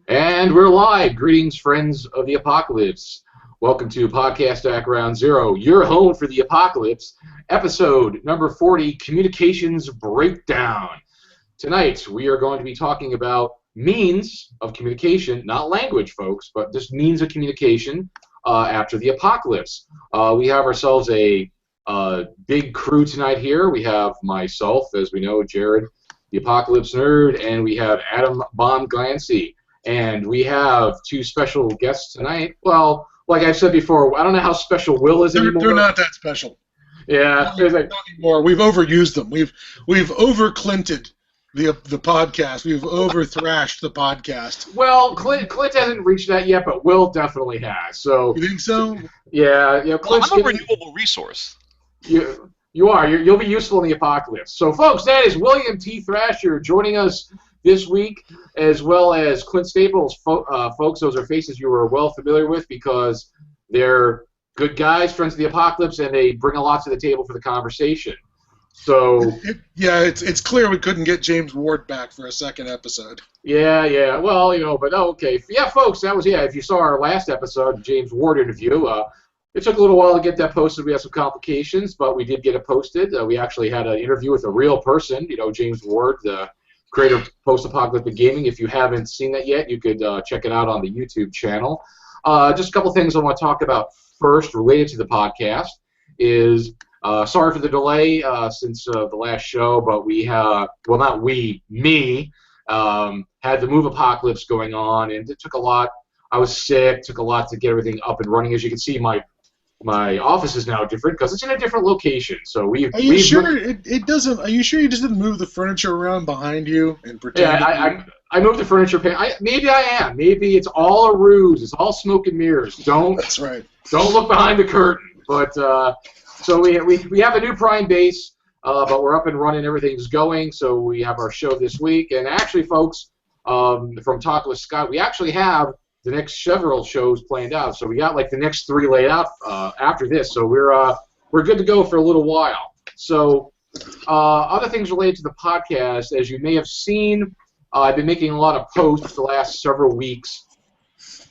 And we're live. Greetings, friends of the apocalypse. Welcome to Podcast at Ground Zero, your home for the apocalypse, episode number 40, Communications Breakdown. Tonight, we are going to be talking about means of communication, not language, folks, but just means of communication after the apocalypse. We have ourselves a big crew tonight here. We have myself, as we know, Jared, the Apocalypse Nerd, and we have Adam Bomb Glancy. And we have two special guests tonight. Well, like I've said before, I don't know how special Will is anymore. They're not that special. Yeah. Not anymore. We've overused them. We've over-Clinted the podcast. We've over-thrashed the podcast. Well, Clint hasn't reached that yet, but Will definitely has. So you think so? Yeah. Clint's I'm a renewable resource. You are. You'll be useful in the apocalypse. So, folks, that is William T. Thrasher joining us this week, as well as Clint Staples. Folks, those are faces you are well familiar with because they're good guys, friends of the apocalypse, and they bring a lot to the table for the conversation. So it's clear we couldn't get James Ward back for a second episode. Yeah. Well, but okay. Yeah, folks, that was, if you saw our last episode, James Ward interview, it took a little while to get that posted. We had some complications, but we did get it posted. We actually had an interview with a real person, James Ward, the creator of Post-Apocalyptic Gaming. If you haven't seen that yet, you could check it out on the YouTube channel. Just a couple things I want to talk about first related to the podcast is, sorry for the delay since the last show, but we had the Move Apocalypse going on, and it took a lot. I was sick, took a lot to get everything up and running. As you can see, my office is now different because it's in a different location. So Are you sure it doesn't? Are you sure you just didn't move the furniture around behind you and pretend? Yeah, I moved the furniture. Maybe I am. Maybe it's all a ruse. It's all smoke and mirrors. That's right. Don't look behind the curtain. But so we have a new Prime base, but we're up and running. Everything's going. So we have our show this week. And actually, folks, from Talk with Scott, we actually have the next several shows planned out. So we got like the next 3 laid out after this. So we're good to go for a little while. So other things related to the podcast, as you may have seen, I've been making a lot of posts the last several weeks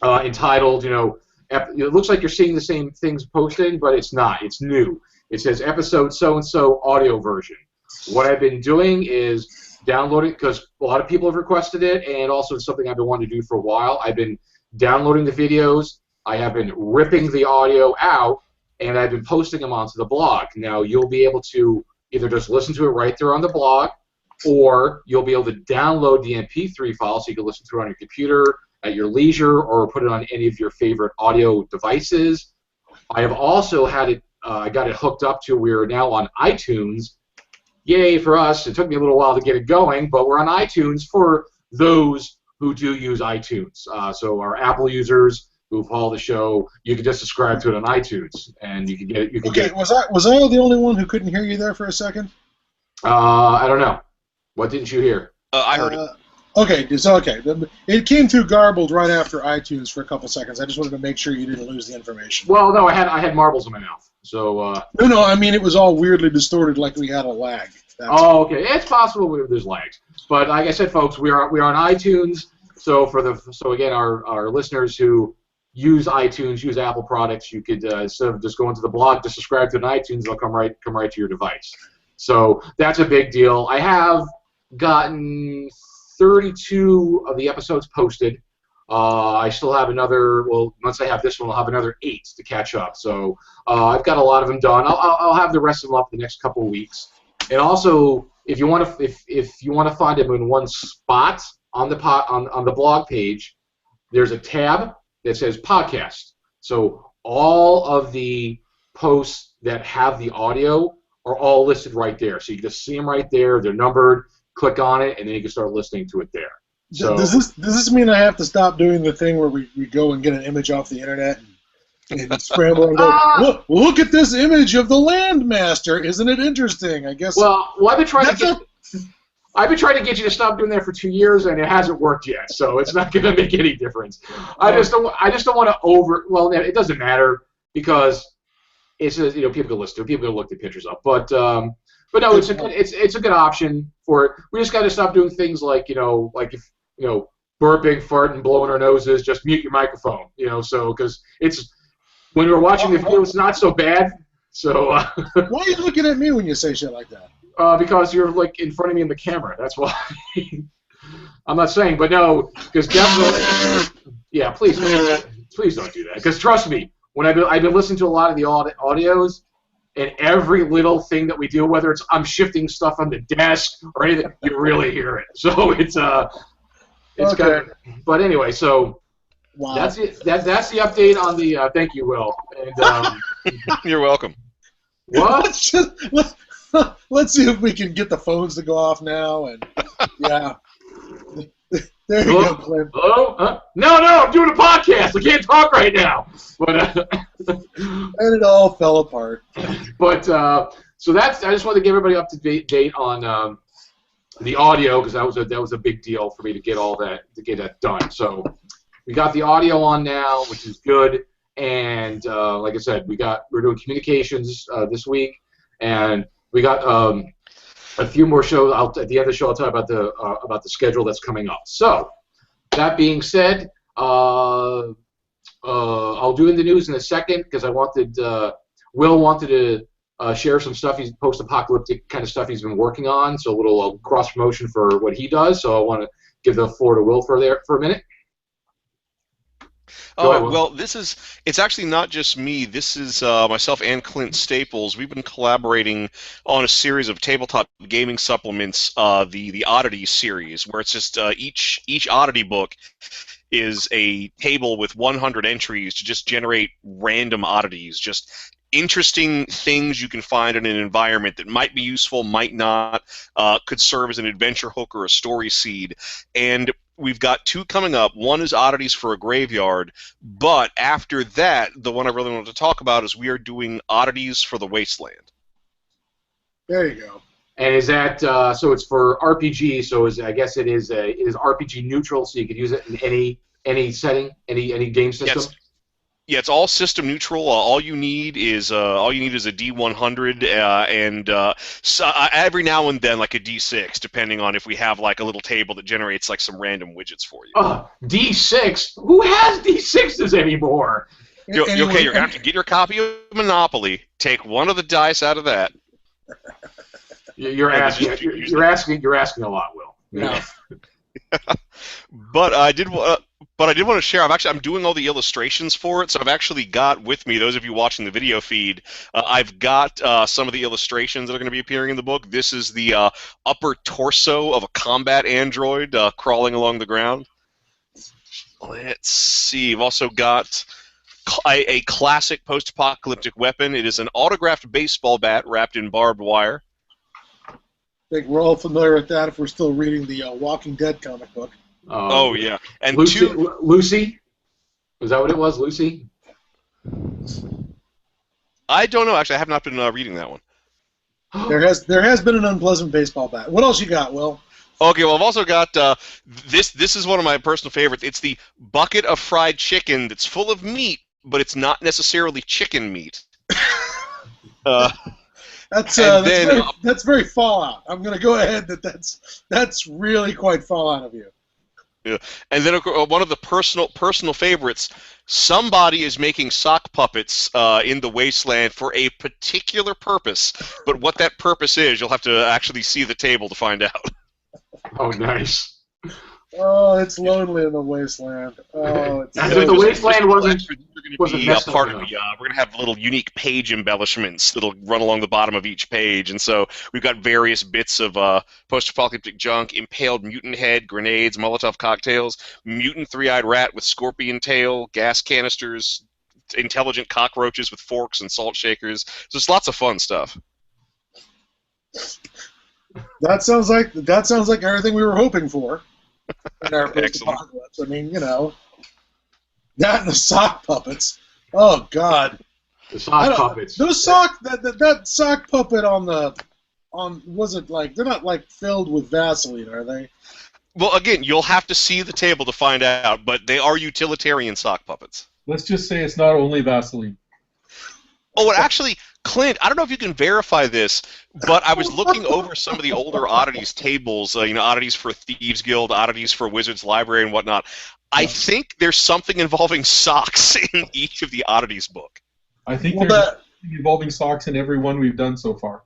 entitled, it looks like you're seeing the same things posted, but it's not. It's new. It says episode so-and-so audio version. What I've been doing is downloading, because a lot of people have requested it, and also it's something I've been wanting to do for a while. I've been downloading the videos, I have been ripping the audio out, and I've been posting them onto the blog. Now, you'll be able to either just listen to it right there on the blog, or you'll be able to download the MP3 file so you can listen to it on your computer at your leisure, or put it on any of your favorite audio devices. I have also had it, I got it hooked up to, we're now on iTunes. Yay for us. It took me a little while to get it going, but we're on iTunes for those who do use iTunes. So our Apple users who follow the show, you can just subscribe to it on iTunes, and you can get it. Was I the only one who couldn't hear you there for a second? I don't know. What didn't you hear? I heard it. Okay, it's okay. It came through garbled right after iTunes for a couple seconds. I just wanted to make sure you didn't lose the information. Well, no, I had marbles in my mouth. So. No, I mean it was all weirdly distorted, like we had a lag. Okay. It's possible there's lags, but like I said, folks, we are on iTunes. So again, our listeners who use iTunes, use Apple products, you could instead of just going to the blog to subscribe to an iTunes, they'll come right to your device. So that's a big deal. I have gotten 32 of the episodes posted. I still have another. Well, once I have this one, I'll have another 8 to catch up. So I've got a lot of them done. I'll have the rest of them up the next couple of weeks. And also, if you want to find them in one spot on the blog page, there's a tab that says podcast. So all of the posts that have the audio are all listed right there. So you can just see them right there. They're numbered. Click on it, and then you can start listening to it there. So, does this mean I have to stop doing the thing where we go and get an image off the internet and scramble and go, look at this image of the Landmaster. Isn't it interesting? I guess. Well, I've been trying to get you to stop doing that for 2 years, and it hasn't worked yet. So it's not going to make any difference. I just don't want to Well, it doesn't matter because it's people can listen to it, people can look the pictures up, but no, it's a good option for it. We just got to stop doing things like if burping, farting, blowing our noses, just mute your microphone. So because it's when we're watching the video, it's not so bad. So why are you looking at me when you say shit like that? Because you're like in front of me in the camera. That's why. I'm not saying, but no, because definitely, yeah. Please don't do that. Because trust me, when I've been listening to a lot of the audios, and every little thing that we do, whether it's I'm shifting stuff on the desk or anything, you really hear it. So it's okay. Kind of, but anyway, so wow. That's it. That's the update on the. Thank you, Will. And you're welcome. What? Let's see if we can get the phones to go off now. And yeah, there you go, Clint. Hello? No, I'm doing a podcast. I can't talk right now. But and it all fell apart. But so that's. I just wanted to give everybody up to date on the audio because that was a big deal for me to get that done. So we got the audio on now, which is good. And like I said, we're doing communications this week, and we got a few more shows. At the end of the show, I'll tell you about the schedule that's coming up. So that being said, I'll do in the news in a second because Will wanted to share some stuff. He's post-apocalyptic kind of stuff he's been working on. So a little cross promotion for what he does. So I want to give the floor to Will for a minute. Well, it's actually not just me. This is myself and Clint Staples. We've been collaborating on a series of tabletop gaming supplements, the Oddity series, where it's just each Oddity book is a table with 100 entries to just generate random oddities, just interesting things you can find in an environment that might be useful, might not, could serve as an adventure hook or a story seed. And we've got two coming up. One is Oddities for a Graveyard, but after that, the one I really want to talk about is we are doing Oddities for the Wasteland. There you go. And is that so? It's for RPG. So I guess it is RPG neutral, so you could use it in any setting, any game system. Yes. Yeah, it's all system neutral. All you need is a D100 and every now and then like a D6, depending on if we have like a little table that generates like some random widgets for you. D6? Who has D6s anymore? Okay, you're gonna have to get your copy of Monopoly. Take one of the dice out of that. You're asking a lot, Will. Yeah. But I did want to share. I'm doing all the illustrations for it, so I've actually got with me, those of you watching the video feed, I've got some of the illustrations that are going to be appearing in the book. This is the upper torso of a combat android crawling along the ground. Let's see. I've also got a classic post-apocalyptic weapon. It is an autographed baseball bat wrapped in barbed wire. I think we're all familiar with that if we're still reading the Walking Dead comic book. Oh, yeah. And Lucy? Was that what it was, Lucy? I don't know. Actually, I have not been reading that one. There has been an unpleasant baseball bat. What else you got, Will? Okay, well, I've also got this. This is one of my personal favorites. It's the bucket of fried chicken that's full of meat, but it's not necessarily chicken meat. That's very Fallout. I'm going to go ahead that's really quite Fallout of you. Yeah. And then one of the personal favorites, somebody is making sock puppets in the wasteland for a particular purpose, but what that purpose is, you'll have to actually see the table to find out. Oh, nice. Oh, it's lonely in the wasteland. Oh, it's if the wasteland wasn't part of the. We're going to have little unique page embellishments that'll run along the bottom of each page, and so we've got various bits of post-apocalyptic junk: impaled mutant head, grenades, Molotov cocktails, mutant three-eyed rat with scorpion tail, gas canisters, intelligent cockroaches with forks and salt shakers. Just lots of fun stuff. That sounds like everything we were hoping for. In our post-apocalypse. I mean, that and the sock puppets. Oh God. The sock puppets. Those that sock puppet was it like they're not like filled with Vaseline, are they? Well, again, you'll have to see the table to find out, but they are utilitarian sock puppets. Let's just say it's not only Vaseline. Oh, and actually, Clint, I don't know if you can verify this, but I was looking over some of the older oddities tables, oddities for Thieves Guild, oddities for Wizards Library, and whatnot. I think there's something involving socks in each of the oddities book. I think there's something involving socks in every one we've done so far.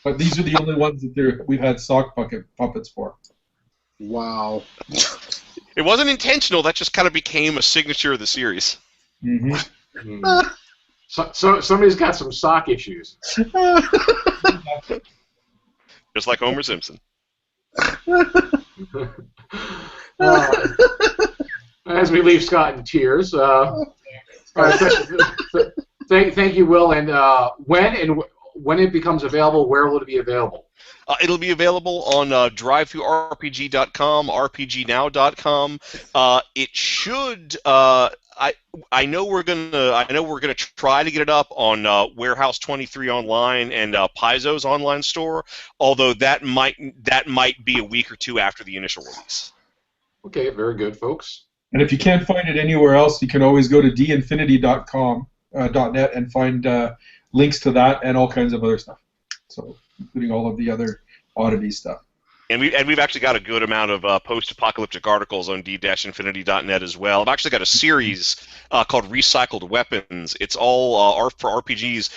But these are the only ones that we've had sock puppets for. Wow. It wasn't intentional. That just kind of became a signature of the series. Mm-hmm. So somebody's got some sock issues. Just like Homer Simpson. As we leave Scott in tears. Thank you, Will. And when it becomes available, where will it be available? It'll be available on drive-through-rpg.com, rpgnow.com. It should. I know we're gonna try to get it up on Warehouse 23 online and Paizo's online store. Although that might be a week or two after the initial release. Okay, very good, folks. And if you can't find it anywhere else, you can always go to dinfinity.com.net and find links to that and all kinds of other stuff. So, including all of the other oddity stuff. And we've actually got a good amount of post-apocalyptic articles on d-infinity.net as well. I've actually got a series called Recycled Weapons. It's all for RPGs,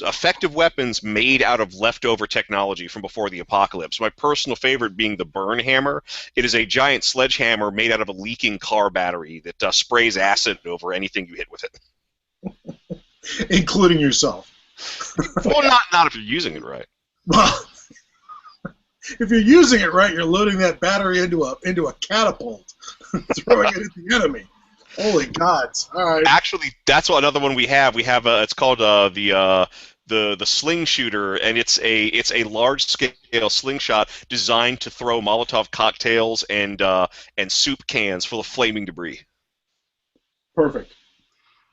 effective weapons made out of leftover technology from before the apocalypse. My personal favorite being the Burn Hammer. It is a giant sledgehammer made out of a leaking car battery that sprays acid over anything you hit with it. Including yourself. Well, not if you're using it right. Well, if you're using it right, you're loading that battery into a catapult, throwing it at the enemy. Holy gods! All right. Actually, that's another one we have. We have it's called the sling shooter, and it's a large scale slingshot designed to throw Molotov cocktails and soup cans full of flaming debris. Perfect.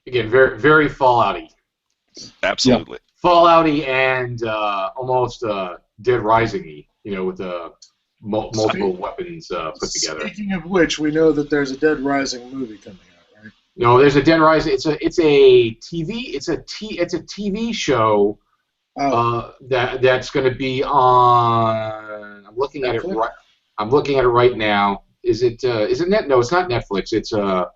Again, very very Fallout-y. Absolutely. Yeah. Fallout-y and almost Dead Rising-y. With multiple weapons put together. Speaking of which, we know that there's a Dead Rising movie coming out, right? No, there's a Dead Rising. It's a TV show that's going to be on. I'm looking at Netflix? it right. I'm looking at it right now. Is it net? No, it's not Netflix. It's I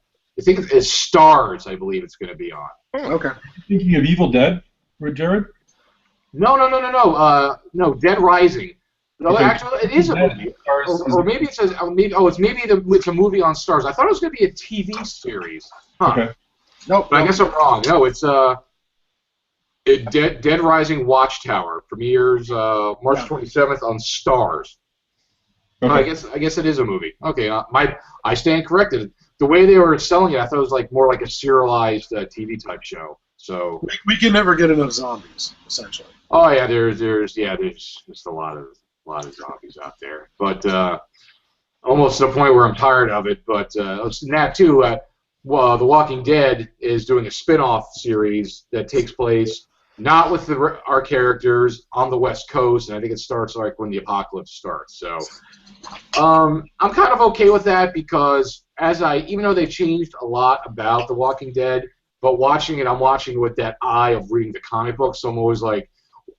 think it's Stars. I believe it's going to be on. Okay. Thinking of Evil Dead, Jared? No. Dead Rising. No, Okay. actually, it is a movie. Or maybe it says, it's a movie on Stars. I thought it was going to be a TV series. Huh. Okay. Nope. But I guess I'm wrong. No, it's Dead Rising Watchtower premieres March 27th on Stars. Okay. I guess it is a movie. Okay, I stand corrected. The way they were selling it, I thought it was more like a serialized TV type show. So we can never get enough zombies, essentially. Oh yeah, there's just a lot of zombies out there, but almost to the point where I'm tired of it. But that too, The Walking Dead is doing a spin-off series that takes place not with our characters on the West Coast, and I think it starts when the apocalypse starts. So I'm kind of okay with that because even though they've changed a lot about The Walking Dead, but watching it, I'm watching with that eye of reading the comic book, so I'm always like,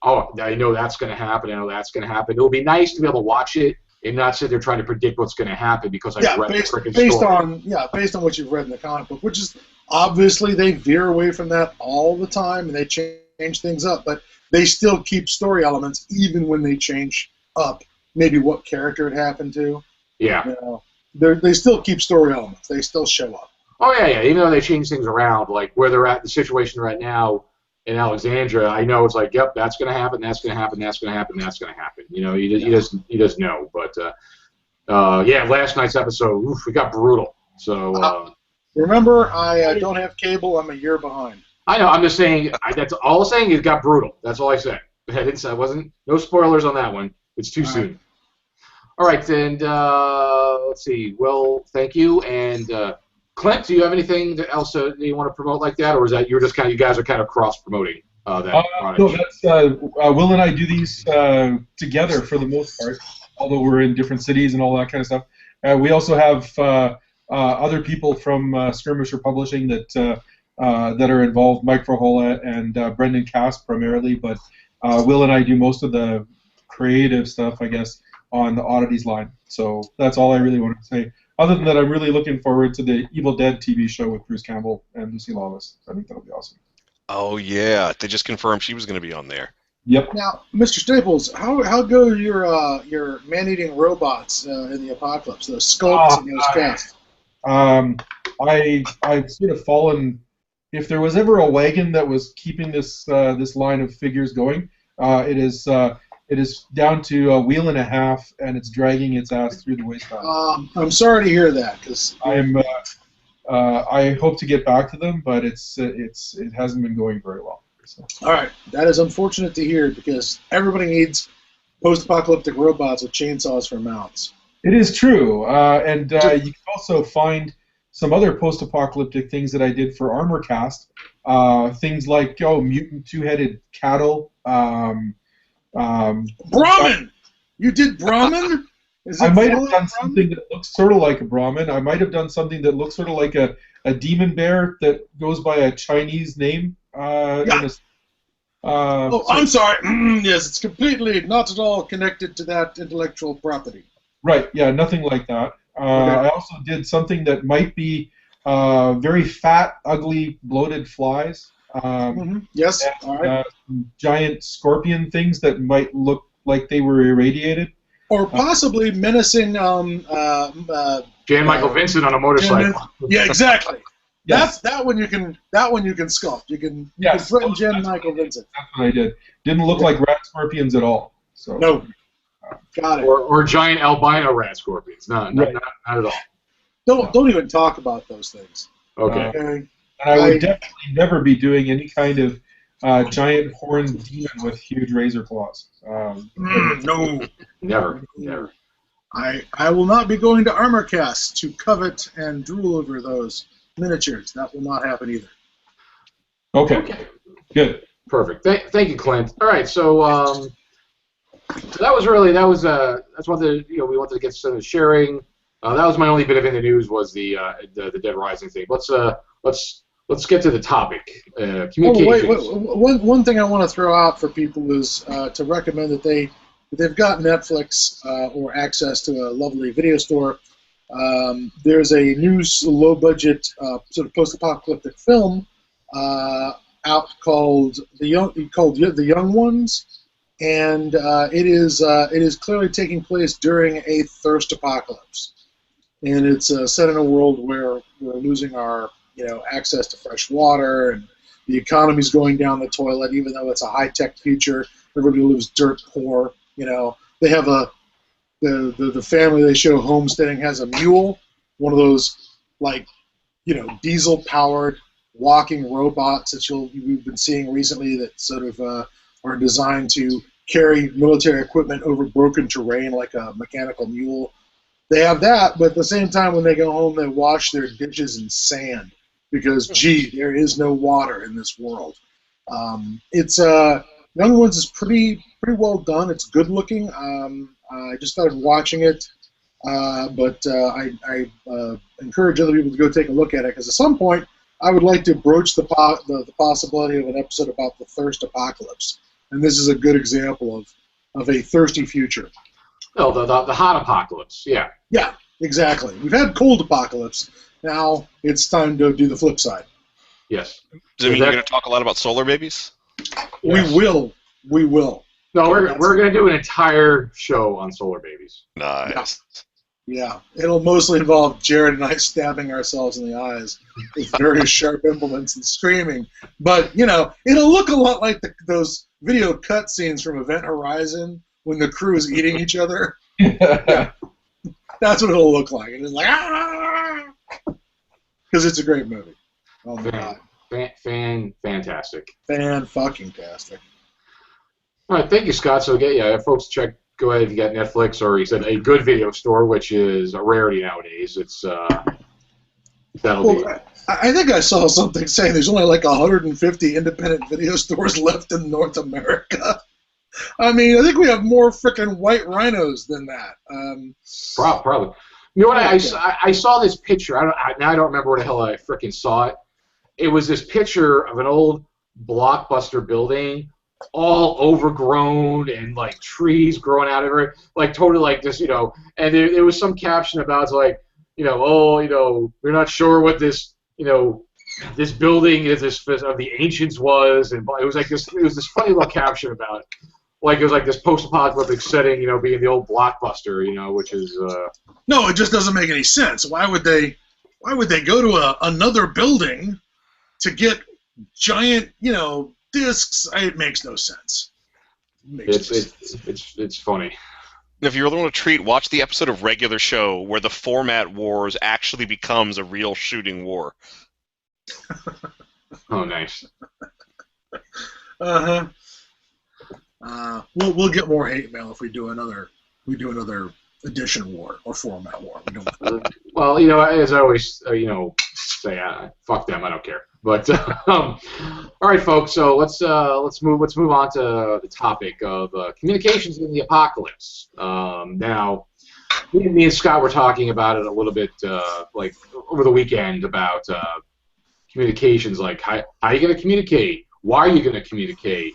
oh, I know that's going to happen. I know that's going to happen. It'll be nice to be able to watch it and not sit there trying to predict what's going to happen because I've read the freaking story. Based on what you've read in the comic book, which is obviously they veer away from that all the time and they change things up, but they still keep story elements even when they change up maybe what character it happened to. Yeah. They still keep story elements. They still show up. Oh yeah. Even though they change things around, like where they're at, the situation right now. In Alexandria, I know it's like, yep, that's going to happen, that's going to happen, that's going to happen, that's going to happen. He doesn't know. But last night's episode, we got brutal. So remember, I don't have cable. I'm a year behind. I know. I'm just saying. That's all I'm saying. It got brutal. That's all I said. I didn't say. No spoilers on that one. It's too soon. All right, and let's see. Well, thank you. And Clint, do you have anything else that you want to promote like that, or is that you guys are kind of cross-promoting that product? No, that's Will and I do these together for the most part, although we're in different cities and all that kind of stuff. We also have other people from Skirmisher Publishing that that are involved, Mike Verhola and Brendan Cass primarily, but Will and I do most of the creative stuff, I guess, on the Oddities line. So that's all I really wanted to say. Other than that, I'm really looking forward to the Evil Dead TV show with Bruce Campbell and Lucy Lawless. I think that'll be awesome. Oh yeah, they just confirmed she was going to be on there. Yep. Now, Mr. Staples, how go your man-eating robots in the apocalypse? Those sculpts and those casts. I've sort of fallen. If there was ever a wagon that was keeping this this line of figures going, it is down to a wheel and a half, and it's dragging its ass through the wasteland. I'm sorry to hear that, because I hope to get back to them, but it hasn't been going very well. So. All right, that is unfortunate to hear, because everybody needs post-apocalyptic robots with chainsaws for mounts. It is true, and you can also find some other post-apocalyptic things that I did for ArmorCast. Things like mutant two-headed cattle. Brahmin! You did Brahmin? I might have done something that looks sort of like a Brahmin. I might have done something that looks sort of like a demon bear that goes by a Chinese name. Yeah. I'm sorry. Yes, it's completely not at all connected to that intellectual property. Right, yeah, nothing like that. Okay. I also did something that might be very fat, ugly, bloated flies. Yes, and, all right. Giant scorpion things that might look like they were irradiated. Or possibly menacing Jan Michael Vincent on a motorcycle. Yeah, exactly. Yes. That one you can sculpt. You can threaten Jan Michael Vincent. That's what I did. Didn't look like rat scorpions at all. So. No. Got it. Or giant albino rat scorpions. No, Right. not at all. Don't even talk about those things. Okay. And I would definitely never be doing any kind of giant horned demon with huge razor claws. No. Never. I will not be going to ArmorCast to covet and drool over those miniatures. That will not happen either. Okay. Good. Perfect. Thank you, Clint. All right, so that's one thing we wanted to get some sharing. That was my only bit of in the news was the Dead Rising thing. Let's get to the topic. Communications. One thing I want to throw out for people is to recommend that they've got Netflix or access to a lovely video store. There's a new low-budget sort of post-apocalyptic film out called The Young Ones, and it is clearly taking place during a thirst apocalypse, and it's set in a world where we're losing our access to fresh water, and the economy's going down the toilet. Even though it's a high-tech future, everybody lives dirt poor. They have the family they show homesteading has a mule, one of those diesel-powered walking robots that we've been seeing recently that sort of are designed to carry military equipment over broken terrain like a mechanical mule. They have that, but at the same time, when they go home, they wash their dishes in sand because, there is no water in this world. It's Young Ones is pretty well done. It's good looking. I just started watching it, but I encourage other people to go take a look at it because at some point I would like to broach the possibility of an episode about the thirst apocalypse, and this is a good example of a thirsty future. Oh, the hot apocalypse, yeah. Yeah, exactly. We've had cold apocalypse. Now it's time to do the flip side. Yes. Does it mean you're going to talk a lot about solar babies? Yes. We will. No, we're going to do an entire show on solar babies. Nice. Yeah, it'll mostly involve Jared and I stabbing ourselves in the eyes with very sharp implements and screaming. But, it'll look a lot like those video cutscenes from Event Horizon when the crew is eating each other. Yeah. That's what it'll look like. And it's like, because it's a great movie. Oh, my God. Fantastic. Fan-fucking-tastic. All right, thank you, Scott. So, folks, go ahead if you got Netflix or you said a good video store, which is a rarity nowadays. It's that'll be. I think I saw something saying there's only like 150 independent video stores left in North America. I mean, I think we have more frickin' white rhinos than that. Probably. You know what? I saw this picture. I don't remember where the hell I frickin' saw it. it was this picture of an old Blockbuster building, all overgrown and like trees growing out of it, like totally like this, And there was some caption about it's like, we're not sure what this, this building is this of the ancients was, and it was like this. It was this funny little caption about it. Like it was like this post-apocalyptic setting, being the old Blockbuster, which is. No, it just doesn't make any sense. Why would they go to another building to get giant, discs? It makes no sense. It's funny. If you really want to treat, watch the episode of Regular Show where the format wars actually becomes a real shooting war. Oh, nice. We'll get more hate mail if we do another edition war or format war. Well, as I always say, fuck them, I don't care. But all right, folks. So let's move on to the topic of communications in the apocalypse. Now, me and Scott were talking about it a little bit, like over the weekend about communications. Like, how are you going to communicate? Why are you going to communicate?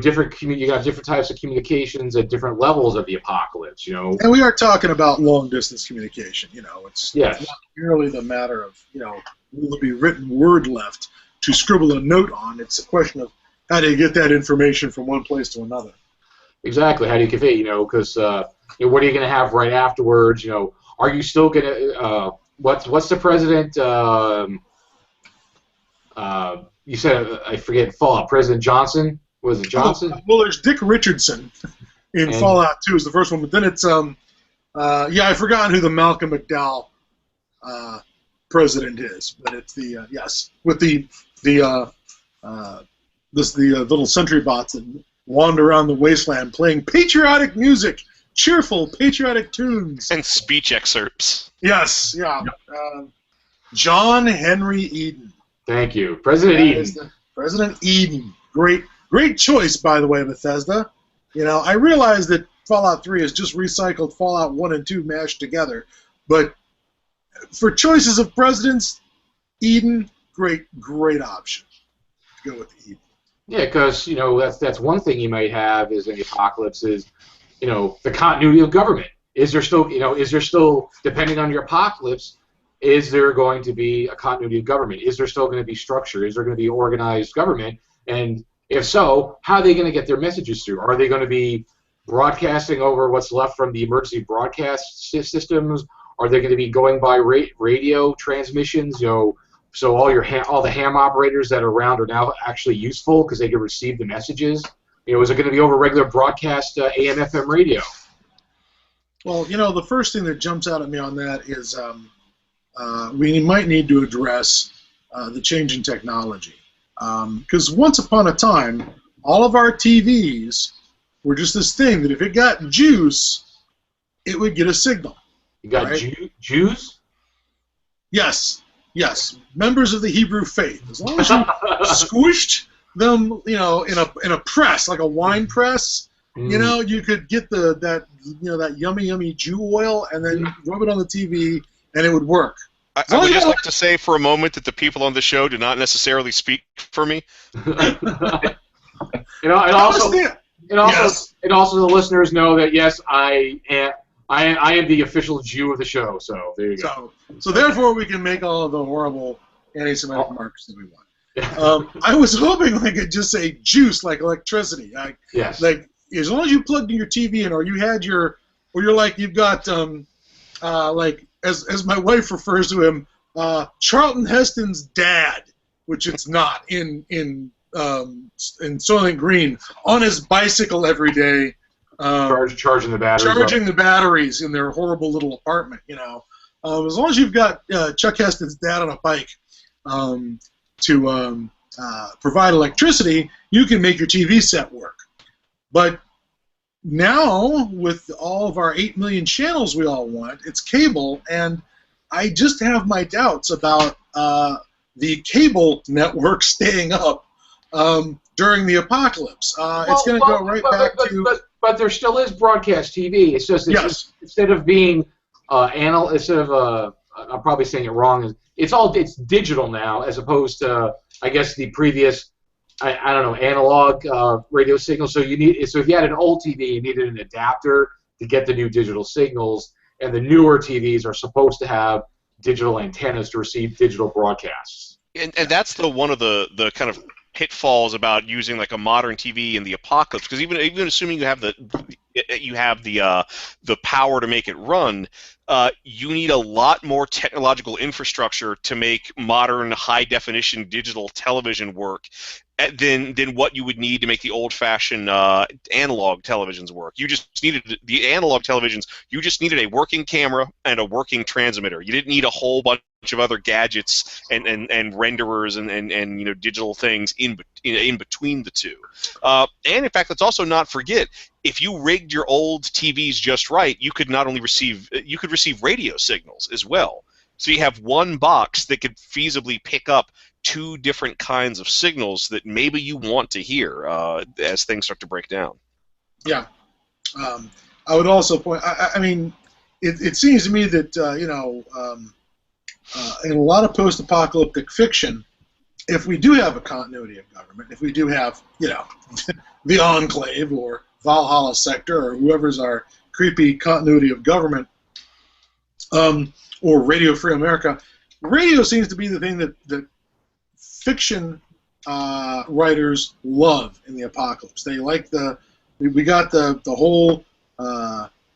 Different. You got different types of communications at different levels of the apocalypse. And we are talking about long distance communication. It's yes. Not merely the matter of will there be written word left to scribble a note on. It's a question of how do you get that information from one place to another. Exactly. How do you convey? Because what are you going to have right afterwards? Are you still going to? What's the president? You said I forget. Fallout. President Johnson. Was it Johnson? Well, there's Dick Richardson in Fallout 2 is the first one, but then it's I forgot who the Malcolm McDowell president is, but it's the with the little sentry bots that wander around the wasteland playing patriotic music, cheerful patriotic tunes, and speech excerpts. Yes, yeah. John Henry Eden. Thank you, President Eden. President Eden. Great choice, by the way, Bethesda. I realize that Fallout 3 is just recycled Fallout 1 and 2 mashed together, but for choices of presidents, Eden, great option to go with Eden. Yeah, because that's one thing you might have is in the apocalypse is the continuity of government. Is there still depending on your apocalypse, is there going to be a continuity of government? Is there still going to be structure? Is there going to be organized government? And if so, how are they going to get their messages through? Are they going to be broadcasting over what's left from the emergency broadcast systems? Are they going to be going by radio transmissions? So all the ham operators that are around are now actually useful because they can receive the messages. Is it going to be over regular broadcast AM/FM radio? Well, the first thing that jumps out at me on that is we might need to address the change in technology. Because once upon a time, all of our TVs were just this thing that if it got juice, it would get a signal. You got right? Jews? Yes. Members of the Hebrew faith. As long as you squished them, in a press, like a wine press, you could get that yummy Jew oil and then rub it on the TV and it would work. I would just like to say for a moment that the people on the show do not necessarily speak for me. And also the listeners know that yes, I am the official Jew of the show. So there you go. So therefore, we can make all of the horrible anti-Semitic marks that we want. I was hoping I could just say juice, like electricity. Yes. Like as long as you plugged in your TV in, or you had you've got like. As my wife refers to him, Charlton Heston's dad, which it's not in Soylent Green, on his bicycle every day, charging the batteries. Charging the batteries in their horrible little apartment. As long as you've got Chuck Heston's dad on a bike to provide electricity, you can make your TV set work. But now, with all of our 8 million channels we all want, it's cable, and I just have my doubts about the cable network staying up during the the apocalypse. It's going to go right back to... But there still is broadcast TV. It's just yes. Instead of being instead of I'm probably saying it wrong. It's digital now, as opposed to, I guess, the previous, I don't know, analog radio signals. So if you had an old TV, you needed an adapter to get the new digital signals, and the newer TVs are supposed to have digital antennas to receive digital broadcasts. And that's one of the kind of pitfalls about using like a modern TV in the apocalypse, because even assuming you have the power to make it run, you need a lot more technological infrastructure to make modern high definition digital television work than what you would need to make the old-fashioned analog televisions work. You just needed the analog televisions. You just needed a working camera and a working transmitter. You didn't need a whole bunch of other gadgets and renderers and digital things in between the two. And in fact, let's also not forget, if you rigged your old TVs just right, you could not only receive radio signals as well. So you have one box that could feasibly pick up two different kinds of signals that maybe you want to hear as things start to break down. Yeah. I would also point, I mean, it seems to me that, in a lot of post-apocalyptic fiction, if we do have a continuity of government, if we do have, the Enclave or Valhalla Sector or whoever's our creepy continuity of government, or Radio Free America, radio seems to be the thing that fiction writers love in the apocalypse. They like we got the whole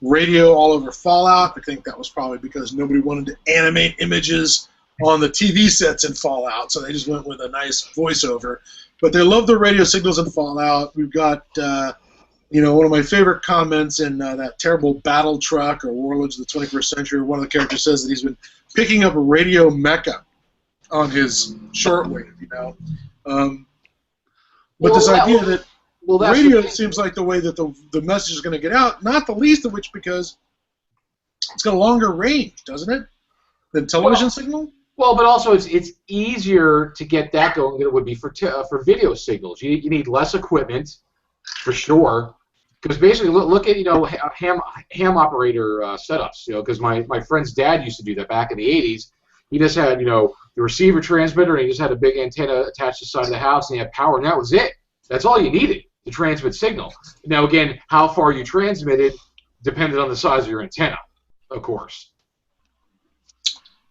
radio all over Fallout. I think that was probably because nobody wanted to animate images on the TV sets in Fallout, so they just went with a nice voiceover. But they love the radio signals in Fallout. We've got one of my favorite comments in that terrible Battle Truck or Warlords of the 21st Century, one of the characters says that he's been picking up a radio mecca on his shortwave, But this idea that radio seems like the way that the message is going to get out, not the least of which because it's got a longer range, doesn't it, than television signal? Well, but also it's easier to get that going than it would be for video signals. You need less equipment, for sure. Because basically, look at ham operator setups. Because my friend's dad used to do that back in the '80s. He just had the receiver transmitter, and he just had a big antenna attached to the side of the house, and he had power, and that was it. That's all you needed to transmit signal. Now again, how far you transmitted depended on the size of your antenna, of course.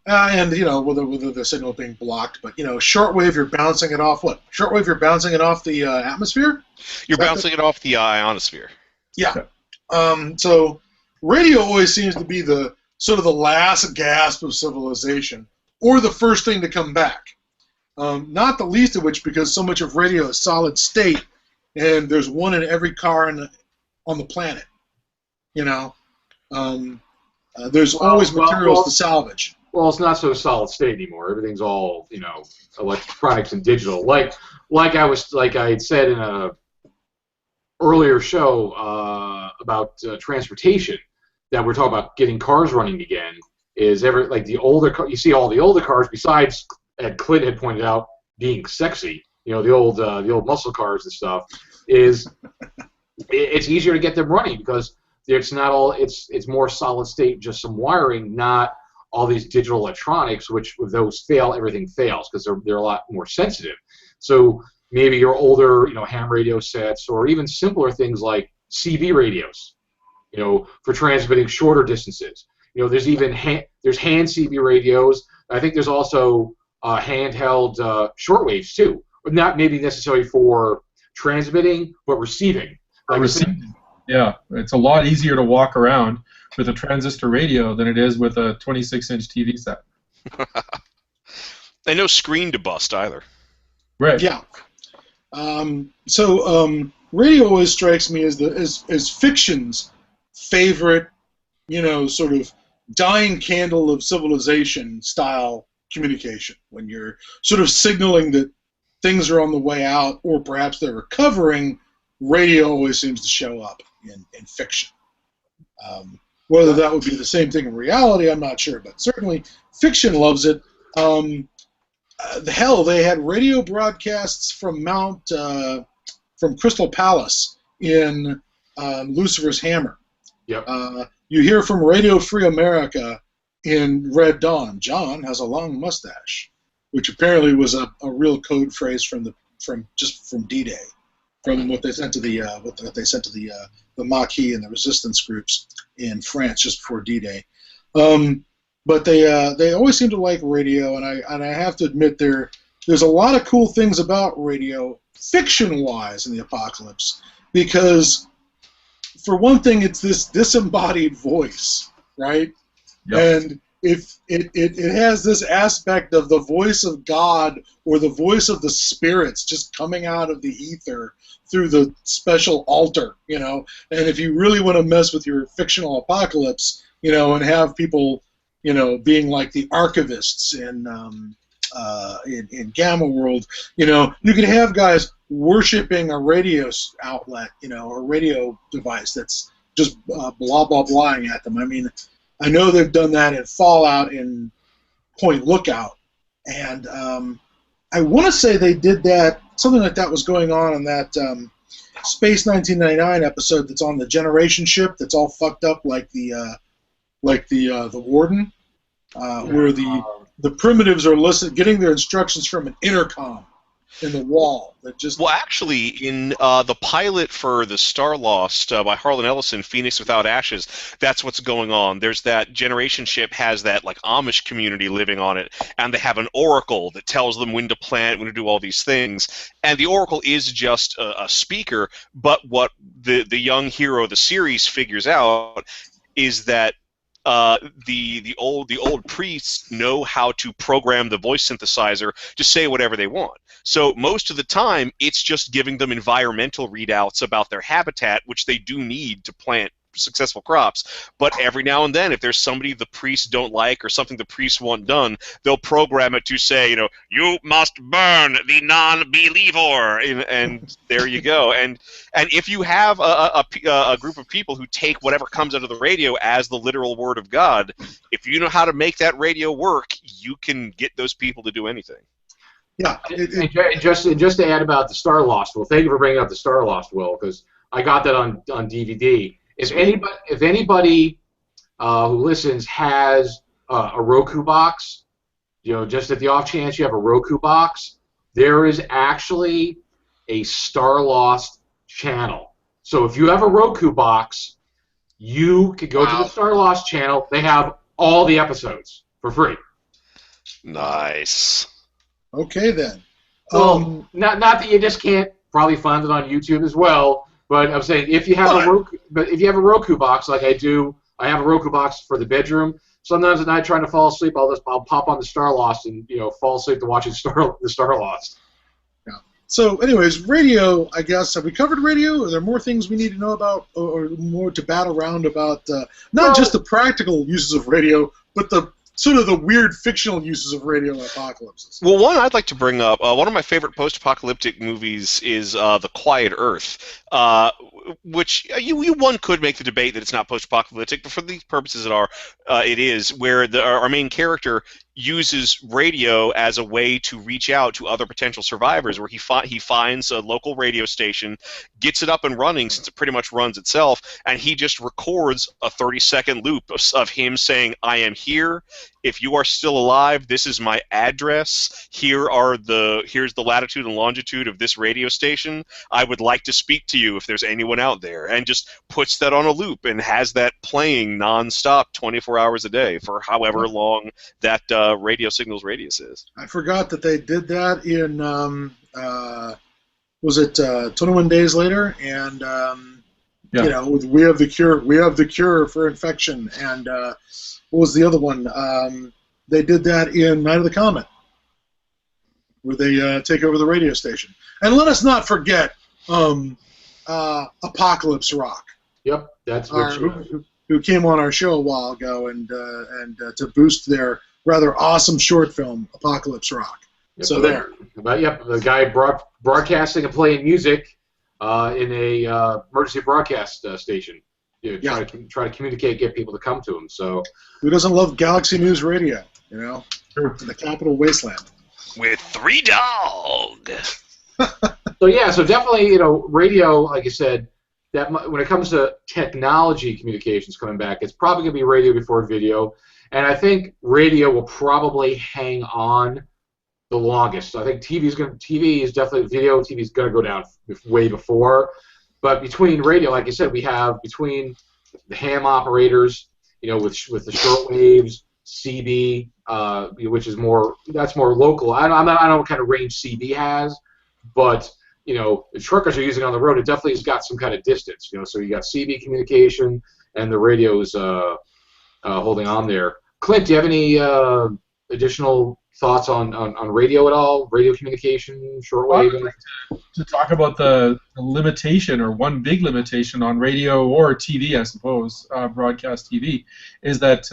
And whether the signal being blocked, but shortwave, you're bouncing it off what? Shortwave, you're bouncing it off the atmosphere. You're bouncing it off the ionosphere. Yeah. So radio always seems to be the sort of the last gasp of civilization, or the first thing to come back. Not the least of which because so much of radio is solid state, and there's one in every car on the planet. There's always materials to salvage. Well, it's not so solid state anymore. Everything's all electronics and digital. Like I had said in a earlier show about transportation, that we're talking about getting cars running again. Is the older you see all the older cars, besides, as Clint had pointed out, being sexy. The old muscle cars and stuff. It's easier to get them running because it's not all it's more solid state, just some wiring, not all these digital electronics, which if those fail, everything fails because they're a lot more sensitive. So maybe your older, ham radio sets, or even simpler things like CB radios, for transmitting shorter distances. There's even there's hand CB radios. I think there's also handheld shortwaves too, but not maybe necessarily for transmitting, but receiving. Yeah, it's a lot easier to walk around with a transistor radio than it is with a 26-inch TV set. And no screen to bust either. Right. Yeah. So radio always strikes me as fiction's favorite, sort of dying candle of civilization style communication. When you're sort of signaling that things are on the way out, or perhaps they're recovering, radio always seems to show up in fiction. Whether that would be the same thing in reality, I'm not sure, but certainly fiction loves it. Hell, they had radio broadcasts from from Crystal Palace in Lucifer's Hammer. Yep. You hear from Radio Free America in Red Dawn, John has a long mustache, which apparently was a real code phrase from D-Day, from what they sent to the the Maquis and the resistance groups in France just before D-Day. But they always seem to like radio, and I have to admit there's a lot of cool things about radio, fiction-wise, in the Apocalypse, because for one thing, it's this disembodied voice, right? Yep. And if it has this aspect of the voice of God or the voice of the spirits just coming out of the ether through the special altar, you know. And if you really want to mess with your fictional apocalypse, you know, and have people, you know, being like the archivists in Gamma World, you know, you can have guys worshiping a radio outlet, you know, or radio device that's just blah blah blahing at them. I mean, I know they've done that in Fallout, in Point Lookout, and I want to say they did that. Something like that was going on in that Space 1999 episode that's on the Generation ship that's all fucked up, like the Warden, where the primitives are getting their instructions from an intercom in the wall. That just well, actually, in the pilot for the Star Lost by Harlan Ellison, Phoenix Without Ashes, that's what's going on. There's that Generation ship has that like Amish community living on it, and they have an oracle that tells them when to plant, when to do all these things. And the oracle is just a speaker, but what the young hero of the series figures out is that the old priests know how to program the voice synthesizer to say whatever they want. So most of the time, it's just giving them environmental readouts about their habitat, which they do need to plant successful crops. But every now and then, if there's somebody the priests don't like or something the priests want done, they'll program it to say, you know, you must burn the non-believer, and there you go. And if you have a group of people who take whatever comes out of the radio as the literal word of God, if you know how to make that radio work, you can get those people to do anything. Yeah. And just to add about the Star Lost, well, thank you for bringing up the Star Lost, Will, because I got that on DVD. If anybody who listens has a Roku box, you know, just at the off chance you have a Roku box, there is actually a Star Lost channel. So if you have a Roku box, you could go to the Star Lost channel. They have all the episodes for free. Nice. Okay then. Well, not that you just can't probably find it on YouTube as well. But I'm saying if you have a Roku box like I do, I have a Roku box for the bedroom. Sometimes at night trying to fall asleep, I'll pop on the Star Lost and fall asleep to watching the Star Lost. Yeah. So, anyways, radio. I guess have we covered radio? Are there more things we need to know about, or more to bat around about? Not just the practical uses of radio, but the sort of the weird fictional uses of radio in apocalypses. Well, one I'd like to bring up, one of my favorite post-apocalyptic movies is The Quiet Earth, which one could make the debate that it's not post-apocalyptic, but for these purposes it is, where our main character uses radio as a way to reach out to other potential survivors, where he finds a local radio station, gets it up and running since it pretty much runs itself, and he just records a 30-second loop of him saying, I am here. If you are still alive, this is my address. Here's the latitude and longitude of this radio station. I would like to speak to you if there's anyone out there, and just puts that on a loop and has that playing nonstop 24 hours a day for however long that radio signal's radius is. I forgot that they did that in was it 21 Days Later, and with We Have the Cure for Infection, and what was the other one? They did that in Night of the Comet, where they take over the radio station. And let us not forget Apocalypse Rock. Yep, that's who came on our show a while ago, and to boost their rather awesome short film, Apocalypse Rock. Yep, so there. The guy broadcasting and playing music in a emergency broadcast station. Try to communicate, get people to come to him. So who doesn't love Galaxy News Radio? In the capital wasteland. With 3 Dog. So definitely, radio, like I said, that when it comes to technology communications coming back, it's probably going to be radio before video. And I think radio will probably hang on the longest. I think TV is definitely TV is going to go down way before. But between radio, like I said, we have between the ham operators, with the short waves, CB, which is more local. I don't know what kind of range CB has, but the truckers are using on the road. It definitely has got some kind of distance. So you got CB communication, and the radio's holding on there. Clint, do you have any additional thoughts on radio at all? Radio communication, shortwave? I'd like to talk about the limitation, or one big limitation on radio or TV, I suppose, broadcast TV, is that,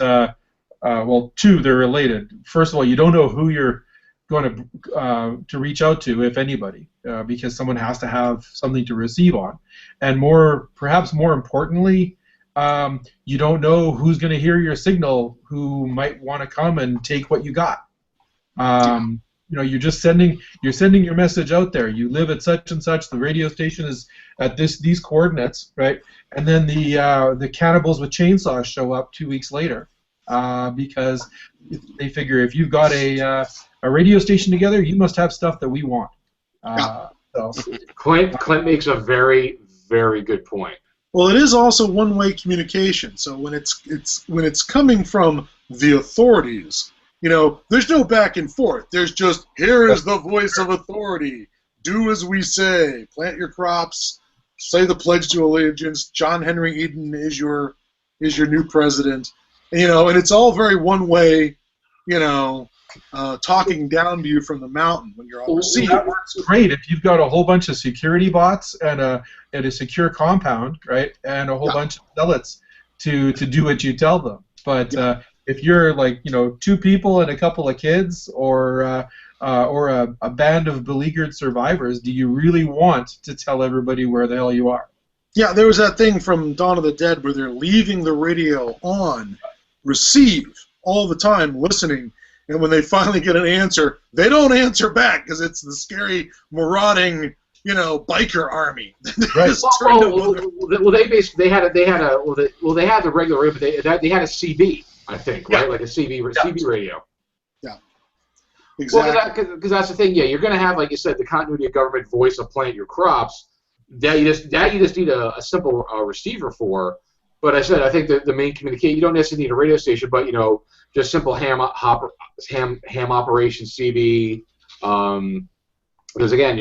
two, they're related. First of all, you don't know who you're going to reach out to, if anybody, because someone has to have something to receive on. And perhaps more importantly, you don't know who's going to hear your signal, who might want to come and take what you got. You're just sending your message out there. You live at such and such. The radio station is at these coordinates, right? And then the cannibals with chainsaws show up 2 weeks later, because they figure if you've got a radio station together, you must have stuff that we want. Clint makes a very, very good point. Well, it is also one-way communication. So when it's coming from the authorities, there's no back and forth. There's just, here is the voice of authority. Do as we say. Plant your crops. Say the Pledge to Allegiance. John Henry Eden is your new president. And it's all very one-way, talking down to you from the mountain when you're on receive. That works great if you've got a whole bunch of security bots and a secure compound, right, and a whole bunch of zealots to do what you tell them. But if you're like 2 people and a couple of kids, or a band of beleaguered survivors, do you really want to tell everybody where the hell you are? Yeah, there was that thing from Dawn of the Dead where they're leaving the radio on, receive all the time, listening. And when they finally get an answer, they don't answer back because it's the scary, marauding, biker army. Right. They had the regular radio, but they had a CB, I think, right? Like a CB radio. Yeah. Exactly. Well, because that's the thing. Yeah, you're going to have, like you said, the continuity of government voice of plant your crops. That you just need a simple receiver for. But I think that the main communication, you don't necessarily need a radio station, but just simple ham operation CB. Because again,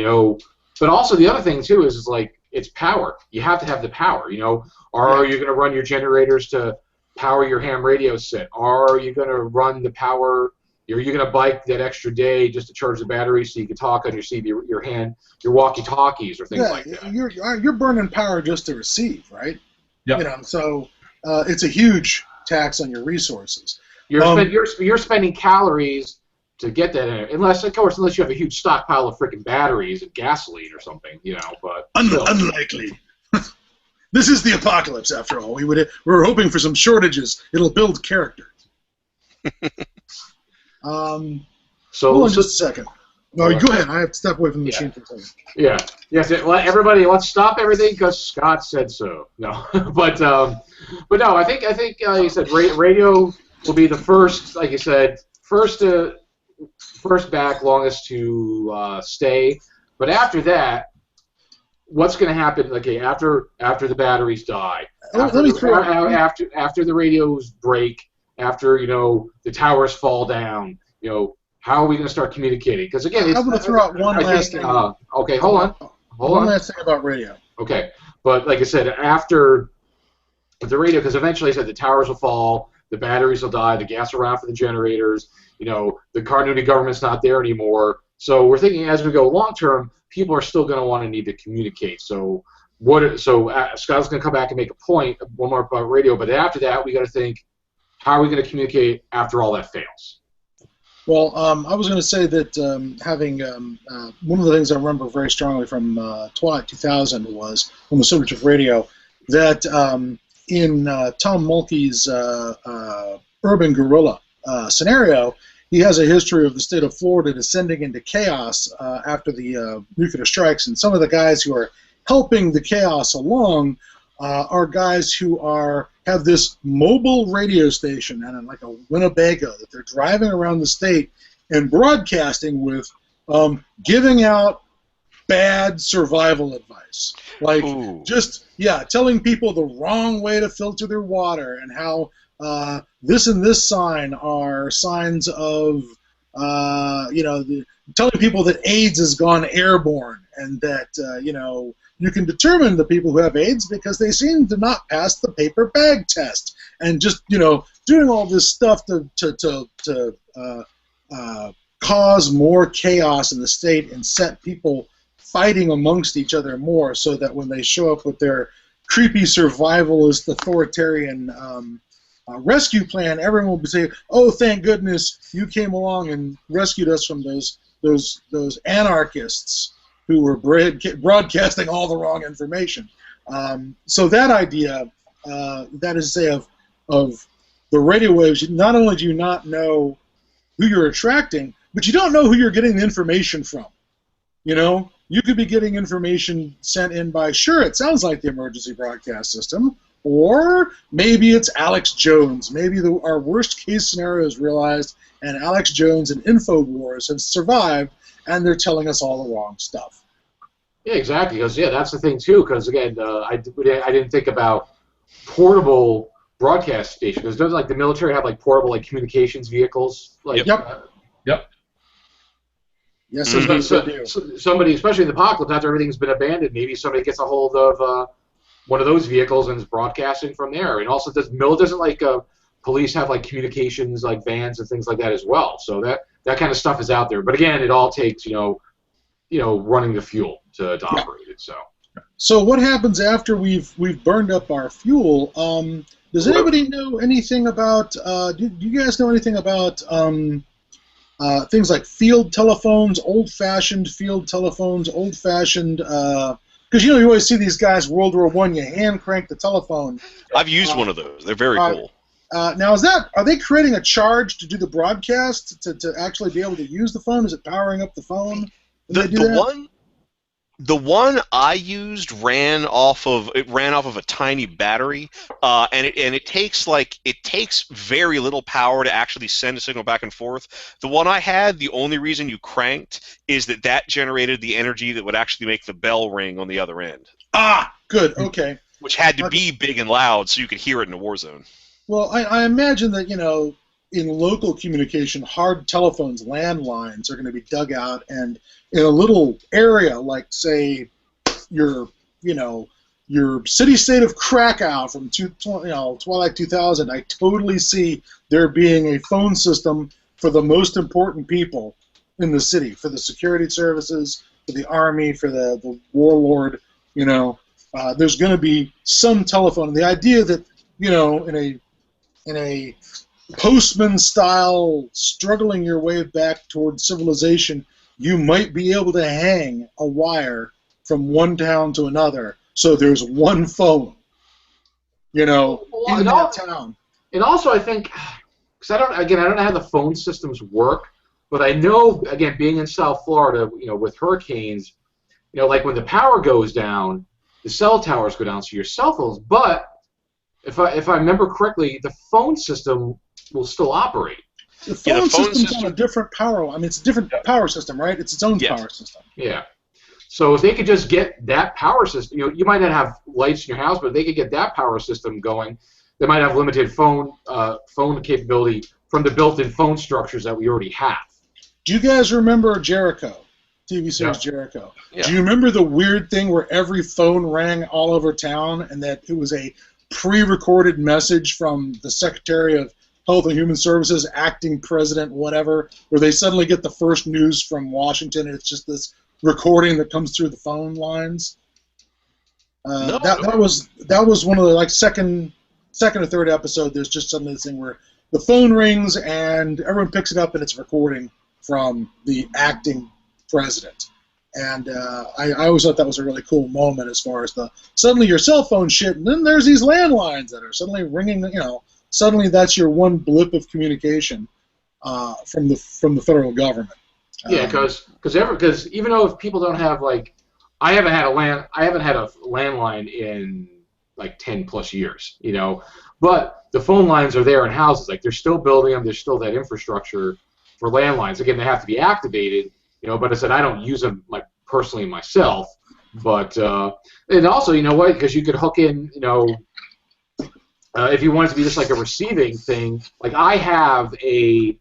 but also the other thing too is like it's power. You have to have the power. Are you going to run your generators to power your ham radio set? Are you going to run the power? Are you going to bike that extra day just to charge the battery so you can talk on your CB, your walkie-talkies or things like that? You're burning power just to receive, right? Yeah. So it's a huge tax on your resources. You're spending calories to get that in, unless you have a huge stockpile of freaking batteries and gasoline or something, But unlikely. This is the apocalypse, after all. We're hoping for some shortages. It'll build character. Hold on just a second. No, go ahead. I have to step away from the machine for a second. Yeah. Yes. Everybody, let's stop everything because Scott said so. No, but no. I think you said radio will be the first, like you said, first back, longest to stay. But after that, what's going to happen? Okay, after the batteries die, after the radios break, after the towers fall down, how are we going to start communicating? Because again, I'm going to throw out one last thing. Okay, hold on. One last thing about radio. Okay, but like I said, after the radio, because eventually I said the towers will fall, the batteries will die, the gas will run out for the generators. The continuity government's not there anymore. So we're thinking as we go long term, people are still going to want to need to communicate. So Scott's going to come back and make a point, one more about radio, but after that we got to think, how are we going to communicate after all that fails? Well, I was going to say that having one of the things I remember very strongly from Twilight 2000 was, on the subject of radio, that in Tom Mulkey's urban guerrilla scenario, he has a history of the state of Florida descending into chaos after the nuclear strikes, and some of the guys who are helping the chaos along are guys who have this mobile radio station and like a Winnebago that they're driving around the state and broadcasting with, giving out bad survival advice, like telling people the wrong way to filter their water and how this and this sign are signs of telling people that AIDS has gone airborne and that you can determine the people who have AIDS because they seem to not pass the paper bag test, and just doing all this stuff to cause more chaos in the state and set people fighting amongst each other more, so that when they show up with their creepy survivalist authoritarian rescue plan, everyone will be saying, "Oh, thank goodness you came along and rescued us from those anarchists who were broadcasting all the wrong information." So that idea, that is to say, of the radio waves, not only do you not know who you're attracting, but you don't know who you're getting the information from. You could be getting information sent in by, sure, it sounds like the emergency broadcast system, or maybe it's Alex Jones. Maybe our worst case scenario is realized, and Alex Jones and InfoWars have survived, and they're telling us all the wrong stuff. Yeah, exactly. Because that's the thing too. Because again, I didn't think about portable broadcast stations. Because doesn't the military have portable communications vehicles? Yep. Yes, somebody, especially in the apocalypse, after everything's been abandoned, maybe somebody gets a hold of one of those vehicles and is broadcasting from there. And also, doesn't police have communications vans and things like that as well? So that kind of stuff is out there. But again, it all takes running the fuel to operate it. So what happens after we've burned up our fuel? Does anybody know anything about? Do you guys know anything about things like field telephones, old-fashioned field telephones, old-fashioned? Because you always see these guys, World War I, you hand crank the telephone. I've used one of those. They're very cool. Now, are they creating a charge to do the broadcast to actually be able to use the phone? Is it powering up the phone? The one I used ran off of a tiny battery, and it takes very little power to actually send a signal back and forth. The one I had, the only reason you cranked is that generated the energy that would actually make the bell ring on the other end. Ah, good, okay. Which had to be big and loud so you could hear it in a war zone. Well, I imagine that in local communication, hard telephones, landlines are going to be dug out, and in a little area like, say, your city-state of Krakow from Twilight 2000, I totally see there being a phone system for the most important people in the city, for the security services, for the army, for the warlord. There's going to be some telephone. And the idea that in a postman-style, struggling your way back towards civilization, you might be able to hang a wire from one town to another, so there's one phone, in that town. And also, I think, because I don't know how the phone systems work, but I know, again, being in South Florida, with hurricanes, when the power goes down, the cell towers go down, so your cell phones. But if I remember correctly, the phone system will still operate. The phone system's on a different power. It's a different power system, right? It's its own power system. Yeah. So if they could just get that power system, you might not have lights in your house, but if they could get that power system going, they might have limited phone capability from the built-in phone structures that we already have. Do you guys remember Jericho? TV series Jericho. Yeah. Do you remember the weird thing where every phone rang all over town, and that it was a pre-recorded message from the Secretary of Health and Human Services, acting president, whatever, where they suddenly get the first news from Washington, and it's just this recording that comes through the phone lines? That was one of the second or third episode. There's just suddenly this thing where the phone rings and everyone picks it up, and it's a recording from the acting president. And I always thought that was a really cool moment, as far as suddenly your cell phone shit, and then there's these landlines that are suddenly ringing. Suddenly that's your one blip of communication from the federal government. Yeah, because even though if people don't have I haven't had a landline in like 10 plus years, you know. But the phone lines are there in houses. Like, they're still building them. There's still that infrastructure for landlines. Again, they have to be activated, you know. But I said I don't use them like personally myself. But and also, you know what? Because you could hook in, you know, if you want it to be just like a receiving thing. Like, I have a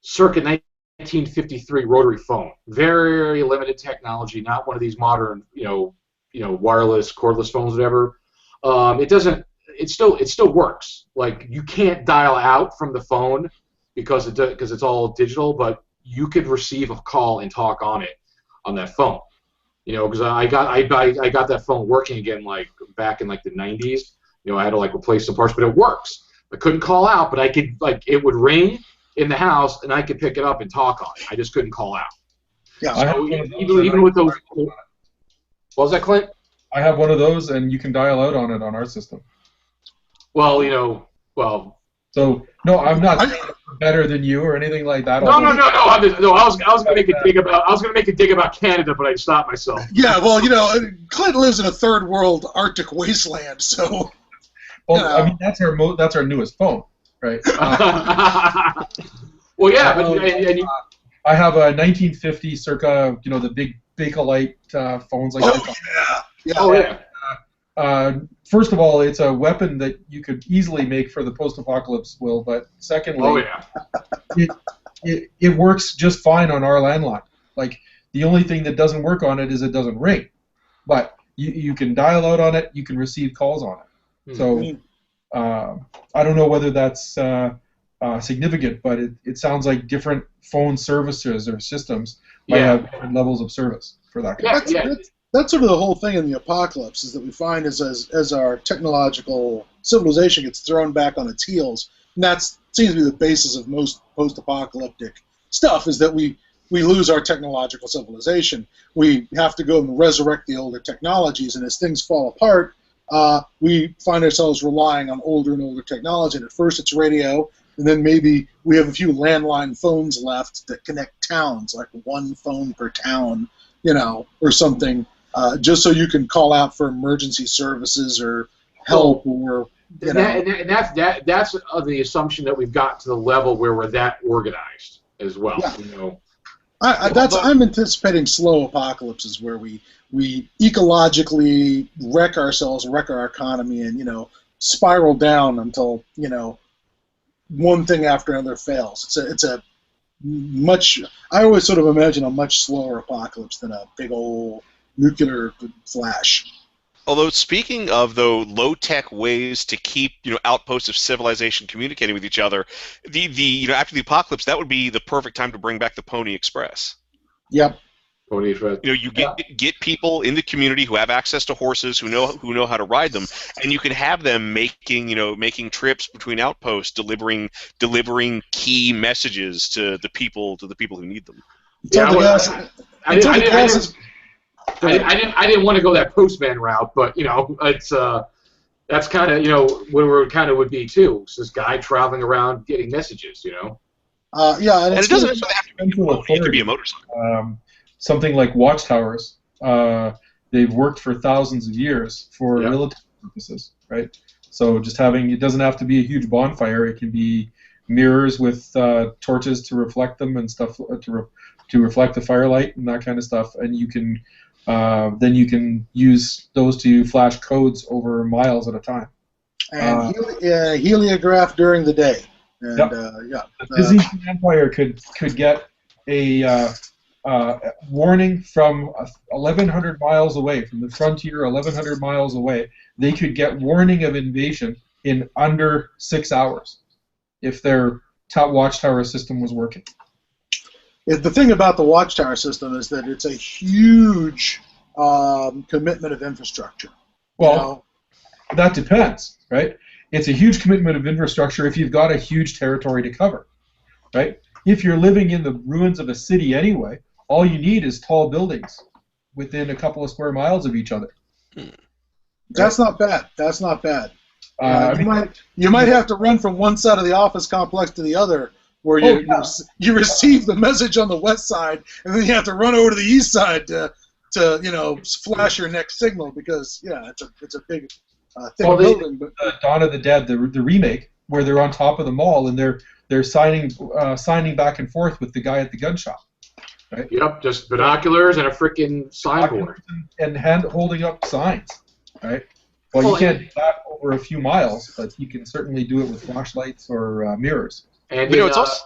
circa 1953 rotary phone, very limited technology, not one of these modern, you know, wireless, cordless phones, whatever. It doesn't. It still works. Like, you can't dial out from the phone because it's all digital, but you could receive a call and talk on that phone. You know, because I got that phone working again, like back in like the 90s. You know, I had to like replace some parts, but it works. I couldn't call out, but I could, like, it would ring in the house and I could pick it up and talk on it. I just couldn't call out. Yeah. So even with those. What was that, Clint? I have one of those, and you can dial out on it on our system. Well, you know, well. So no, I'm not better than you or anything like that. No. I was gonna make a dig about Canada, but I stopped myself. Yeah, well, you know, Clint lives in a third world Arctic wasteland, so. Well, I mean, that's our newest phone, right? Well, yeah, but I have a 1950 circa, you know, the big Bakelite phones like that. Yeah. Oh yeah. First of all, it's a weapon that you could easily make for the post-apocalypse, Will. But secondly, it works just fine on our landline. Like, the only thing that doesn't work on it is it doesn't ring. But you can dial out on it. You can receive calls on it. So I don't know whether that's significant, but it sounds like different phone services or systems might have different levels of service for that kind of thing. That's sort of the whole thing in the apocalypse, is that we find as our technological civilization gets thrown back on its heels, and that seems to be the basis of most post-apocalyptic stuff, is that we lose our technological civilization. We have to go and resurrect the older technologies, and as things fall apart, we find ourselves relying on older and older technology. And at first it's radio, and then maybe we have a few landline phones left that connect towns, like one phone per town, you know, or something. Just so you can call out for emergency services or help, or you know. And that's the assumption that we've got to the level where we're that organized as well. Yeah. You know. I'm anticipating slow apocalypses where we ecologically wreck ourselves, wreck our economy, and, you know, spiral down until, you know, one thing after another fails. It's a much. I always sort of imagine a much slower apocalypse than a big old nuclear flash. Although, speaking of, though, low-tech ways to keep, you know, outposts of civilization communicating with each other, you know, after the apocalypse, that would be the perfect time to bring back the Pony Express. Yep. Pony Express. You know, you get people in the community who have access to horses, who know how to ride them, and you can have them making trips between outposts, delivering key messages to the people who need them. I didn't want to go that postman route, but, you know, it's that's kind of, you know, where it kind of would be too. It's this guy traveling around getting messages, you know. And it doesn't necessarily have to be it could be a motorcycle. Something like watchtowers. They've worked for thousands of years for military purposes, right? So just it doesn't have to be a huge bonfire. It can be mirrors with torches to reflect them and stuff to reflect the firelight and that kind of stuff, and you can then you can use those to flash codes over miles at a time. And heliograph during the day. And, The Byzantine Empire could get a warning from 1,100 miles away, from the frontier 1,100 miles away. They could get warning of invasion in under 6 hours if their watchtower system was working. The thing about the watchtower system is that it's a huge commitment of infrastructure. Well, that depends, right? It's a huge commitment of infrastructure if you've got a huge territory to cover, right? If you're living in the ruins of a city anyway, all you need is tall buildings within a couple of square miles of each other. That's not bad. That's not bad. You might have to run from one side of the office complex to the other, where you receive the message on the west side, and then you have to run over to the east side to to flash your next signal because it's a big thick Well, building. But Dawn of the Dead, the remake, where they're on top of the mall and they're signing back and forth with the guy at the gun shop. Right? Yep, just binoculars and a freaking signboard. And hand holding up signs, right? Well, you can't do that over a few miles, but you can certainly do it with flashlights or mirrors. And it's also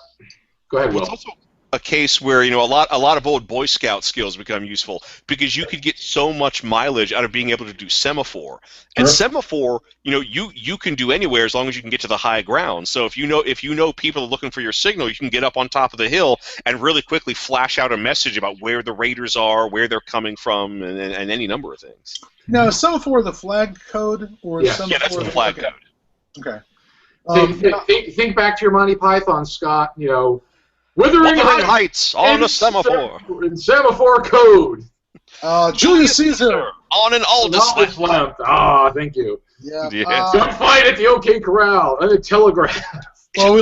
go ahead, Will. It's also a case where a lot of old Boy Scout skills become useful because you could get so much mileage out of being able to do semaphore. And Sure. semaphore, you can do anywhere as long as you can get to the high ground. So if you know people are looking for your signal, you can get up on top of the hill and really quickly flash out a message about where the raiders are, where they're coming from, and any number of things. now, is semaphore the flag code or Yes. semaphore? Yeah, that's the flag code. Okay. Think back to your Monty Python, Scott. Wuthering Heights on a semaphore. In semaphore code. Julius Caesar. On an Aldous lamp. Ah, thank you. Yeah. Yeah. Gunfight at the OK Corral and the telegraph. Well, we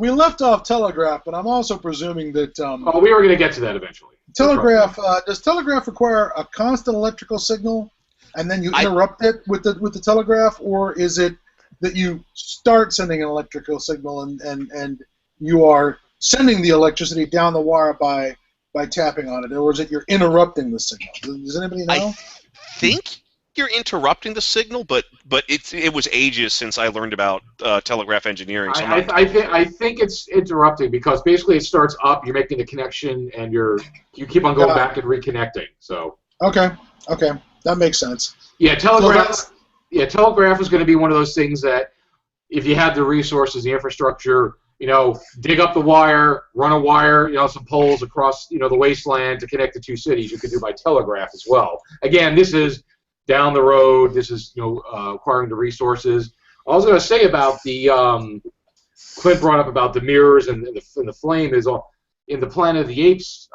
left off telegraph, but I'm also presuming that We were going to get to that eventually. telegraph does telegraph require a constant electrical signal, and then you interrupt it with the telegraph, or is it that you start sending an electrical signal and you are sending the electricity down the wire by tapping on it, or is it you're interrupting the signal? Does anybody know? I think you're interrupting the signal, but it was ages since I learned about telegraph engineering. So I think it's interrupting because basically it starts up, you're making the connection, and you keep on going back and reconnecting. So Okay, that makes sense. yeah, telegraph. So Telegraph is going to be one of those things that if you had the resources, the infrastructure, dig up the wire, run a wire, some poles across, the wasteland to connect the two cities. You could do by telegraph as well. Again, this is down the road. This is, acquiring the resources. I was going to say about the Clint brought up about the mirrors and the flame is in the Planet of the Apes,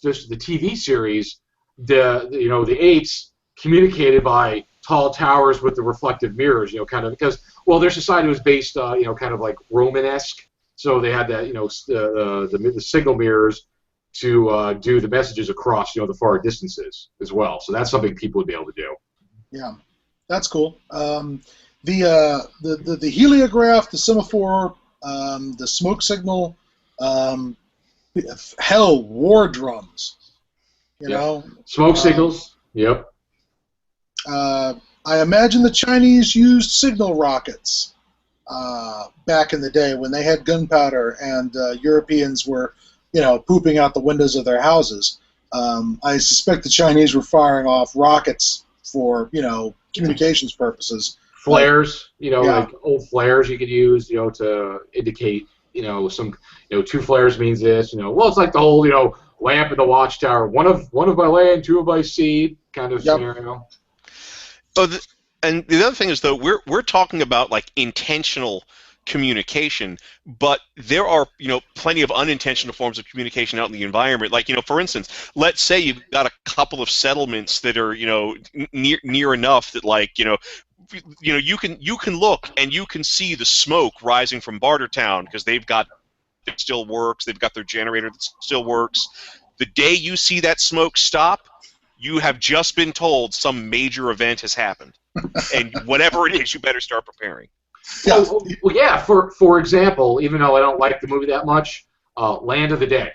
just the TV series. The apes communicated by tall towers with the reflective mirrors. Because their society was based, kind of like Romanesque. So they had that, the signal mirrors to do the messages across, the far distances as well. So that's something people would be able to do. Yeah, that's cool. The heliograph, the semaphore, the smoke signal, war drums. Smoke signals. Yep. I imagine the Chinese used signal rockets back in the day when they had gunpowder and Europeans were, pooping out the windows of their houses. I suspect the Chinese were firing off rockets for, communications purposes. Flares, like old flares you could use, to indicate, some, 2 flares means this, it's like the whole, lamp in the watchtower, one of by land, 2 by sea kind of scenario. And the other thing is, though, we're talking about like intentional communication, but there are plenty of unintentional forms of communication out in the environment. Like for instance, let's say you've got a couple of settlements that are near enough that you can look and you can see the smoke rising from Bartertown because it still works. They've got their generator that still works. The day you see that smoke stop, you have just been told some major event has happened. And whatever it is, you better start preparing. Yeah. Well, yeah. For example, even though I don't like the movie that much, Land of the Dead,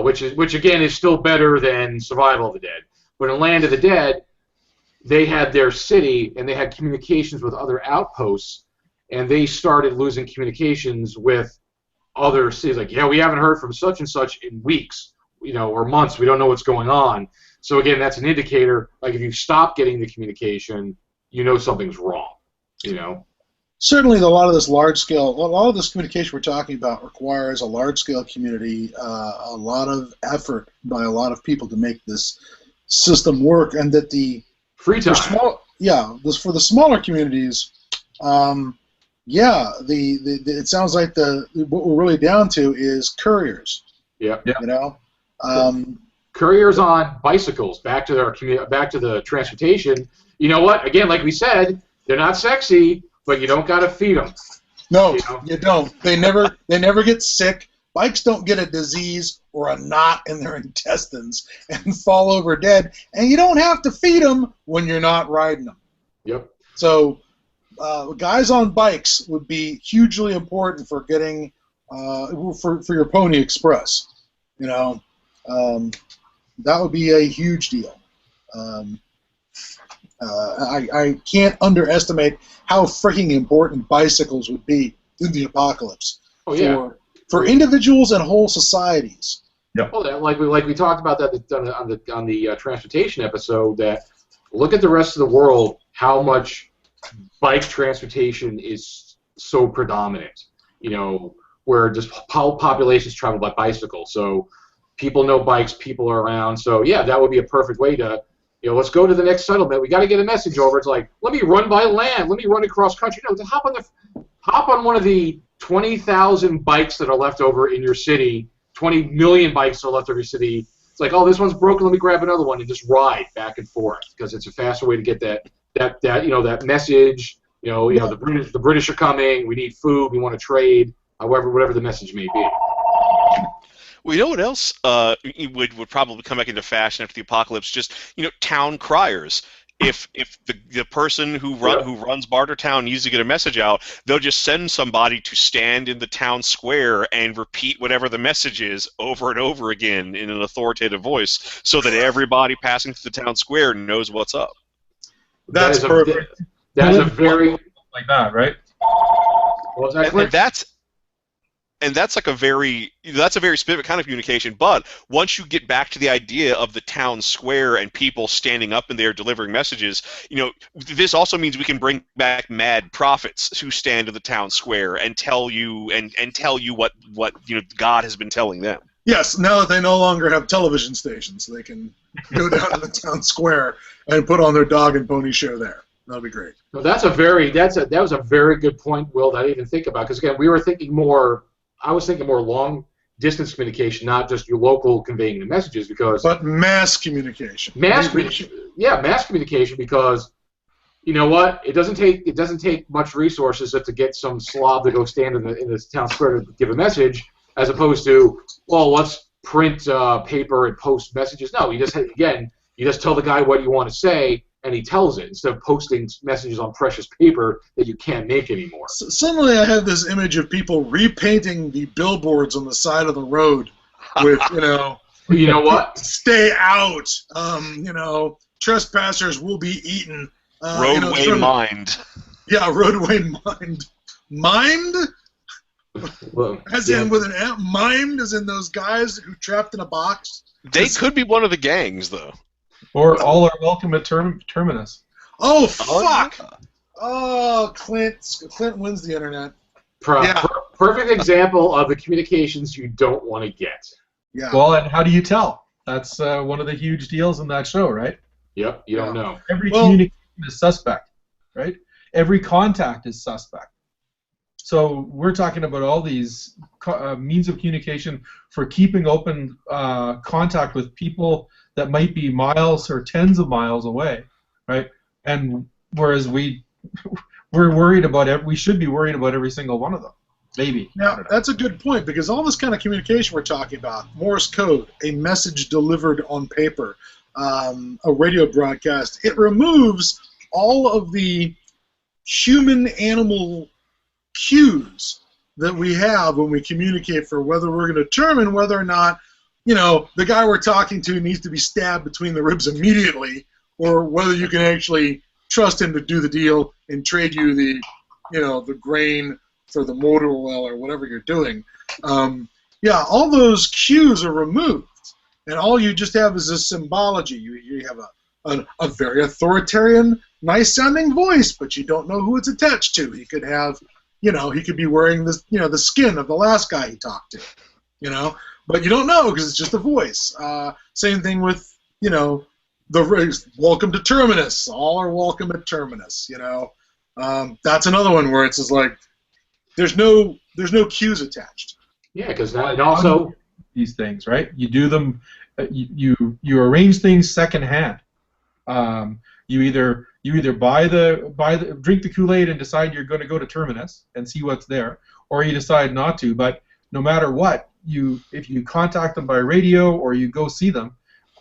which again is still better than Survival of the Dead. But in Land of the Dead, they had their city and they had communications with other outposts, and they started losing communications with other cities. Like, we haven't heard from such and such in weeks, or months. We don't know what's going on. So again, that's an indicator. Like if you stop getting the communication, something's wrong. Certainly, a lot of this communication we're talking about requires a large-scale community, a lot of effort by a lot of people to make this system work, and that the free time. For the smaller communities, it sounds like what we're really down to is couriers. Yep. Couriers on bicycles back to the transportation. You know what? Again, like we said, they're not sexy, but you don't gotta feed them. No, you don't. They never get sick Bikes don't get a disease or a knot in their intestines and fall over dead, and you don't have to feed them when you're not riding them. Yep. So guys on bikes would be hugely important for getting for your Pony Express. You know, that would be a huge deal. I can't underestimate how freaking important bicycles would be in the apocalypse. Oh yeah. For individuals and whole societies. Yep. Well, like we talked about that on the transportation episode. That look at the rest of the world, how much bike transportation is so predominant. You know, where just populations travel by bicycle. So people know bikes, people are around. So yeah, that would be a perfect way to, you know, let's go to the next settlement. We got to get a message over. It's like, let me run by land. Let me run across country. No, hop on one of the 20,000 bikes that are left over in your city. 20 million bikes are left over your city. It's like, oh, this one's broken. Let me grab another one and just ride back and forth because it's a faster way to get that message. You know, the British are coming. We need food. We want to trade. However, whatever the message may be. Well, you know what else would probably come back into fashion after the apocalypse? Just, you know, town criers. If the person who runs Bartertown needs to get a message out, they'll just send somebody to stand in the town square and repeat whatever the message is over and over again in an authoritative voice, so that everybody passing through the town square knows what's up. That's perfect. That's a very like that, right? What was that? And that's like a very specific kind of communication. But once you get back to the idea of the town square and people standing up in there delivering messages, you know, this also means we can bring back mad prophets who stand in the town square and tell you what you know God has been telling them. Yes, now that they no longer have television stations, they can go down to the town square and put on their dog and pony show there. That'll be great. No, that was a very good point, Will, that I didn't even think about. Because again, I was thinking more long distance communication, not just your local conveying the messages, but mass communication. Mass communication, because you know what? It doesn't take much resources to get some slob to go stand in the town square to give a message, as opposed to, well, let's print paper and post messages. No, you just tell the guy what you want to say, and he tells it, instead of posting messages on precious paper that you can't make anymore. So suddenly I have this image of people repainting the billboards on the side of the road with, you know what? Stay out. Trespassers will be eaten. Roadway mind. Yeah, roadway mind. Mimed? Well, as in with an M? Mimed as in those guys who trapped in a box? They could be one of the gangs, though. Or all are welcome at Terminus. Oh, fuck! Oh, Clint wins the internet. Perfect example of the communications you don't want to get. Yeah. Well, and how do you tell? That's one of the huge deals in that show, right? Yep, you don't know. Every communication is suspect, right? Every contact is suspect. So we're talking about all these means of communication for keeping open contact with people that might be miles or tens of miles away, right? And whereas we're worried about we should be worried about every single one of them, maybe. Now that's a good point, because all this kind of communication we're talking about, Morse code, a message delivered on paper, a radio broadcast, it removes all of the human-animal cues that we have when we communicate for whether we're going to determine whether or not the guy we're talking to needs to be stabbed between the ribs immediately, or whether you can actually trust him to do the deal and trade you the grain for the motor oil or whatever you're doing. All those cues are removed, and all you just have is a symbology. You have a very authoritarian, nice-sounding voice, but you don't know who it's attached to. He could have, he could be wearing this, the skin of the last guy he talked to, But you don't know because it's just a voice. Same thing with, the welcome to Terminus. All are welcome at Terminus. That's another one where it's just like there's no cues attached. Yeah, because and also these things, right? You do them. You arrange things secondhand. You either drink the Kool-Aid and decide you're going to go to Terminus and see what's there, or you decide not to. But no matter what, if you contact them by radio or you go see them,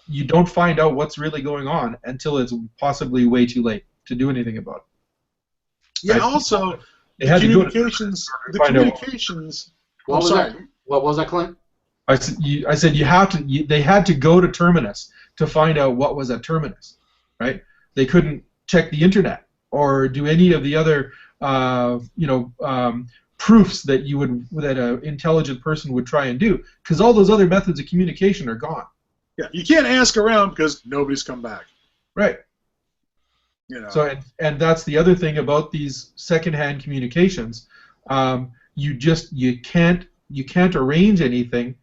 you don't find out what's really going on until it's possibly way too late to do anything about it. Yeah. Right? Also, They the had to go to communications. The find out. communications. What I'm was sorry. that? What was that, Clint? I said you have to. They had to go to Terminus to find out what was at Terminus, right? They couldn't check the internet or do any of the other, proofs that an intelligent person would try and do, because all those other methods of communication are gone. Yeah, you can't ask around because nobody's come back. Right. You know. So and that's the other thing about these secondhand communications. You can't arrange anything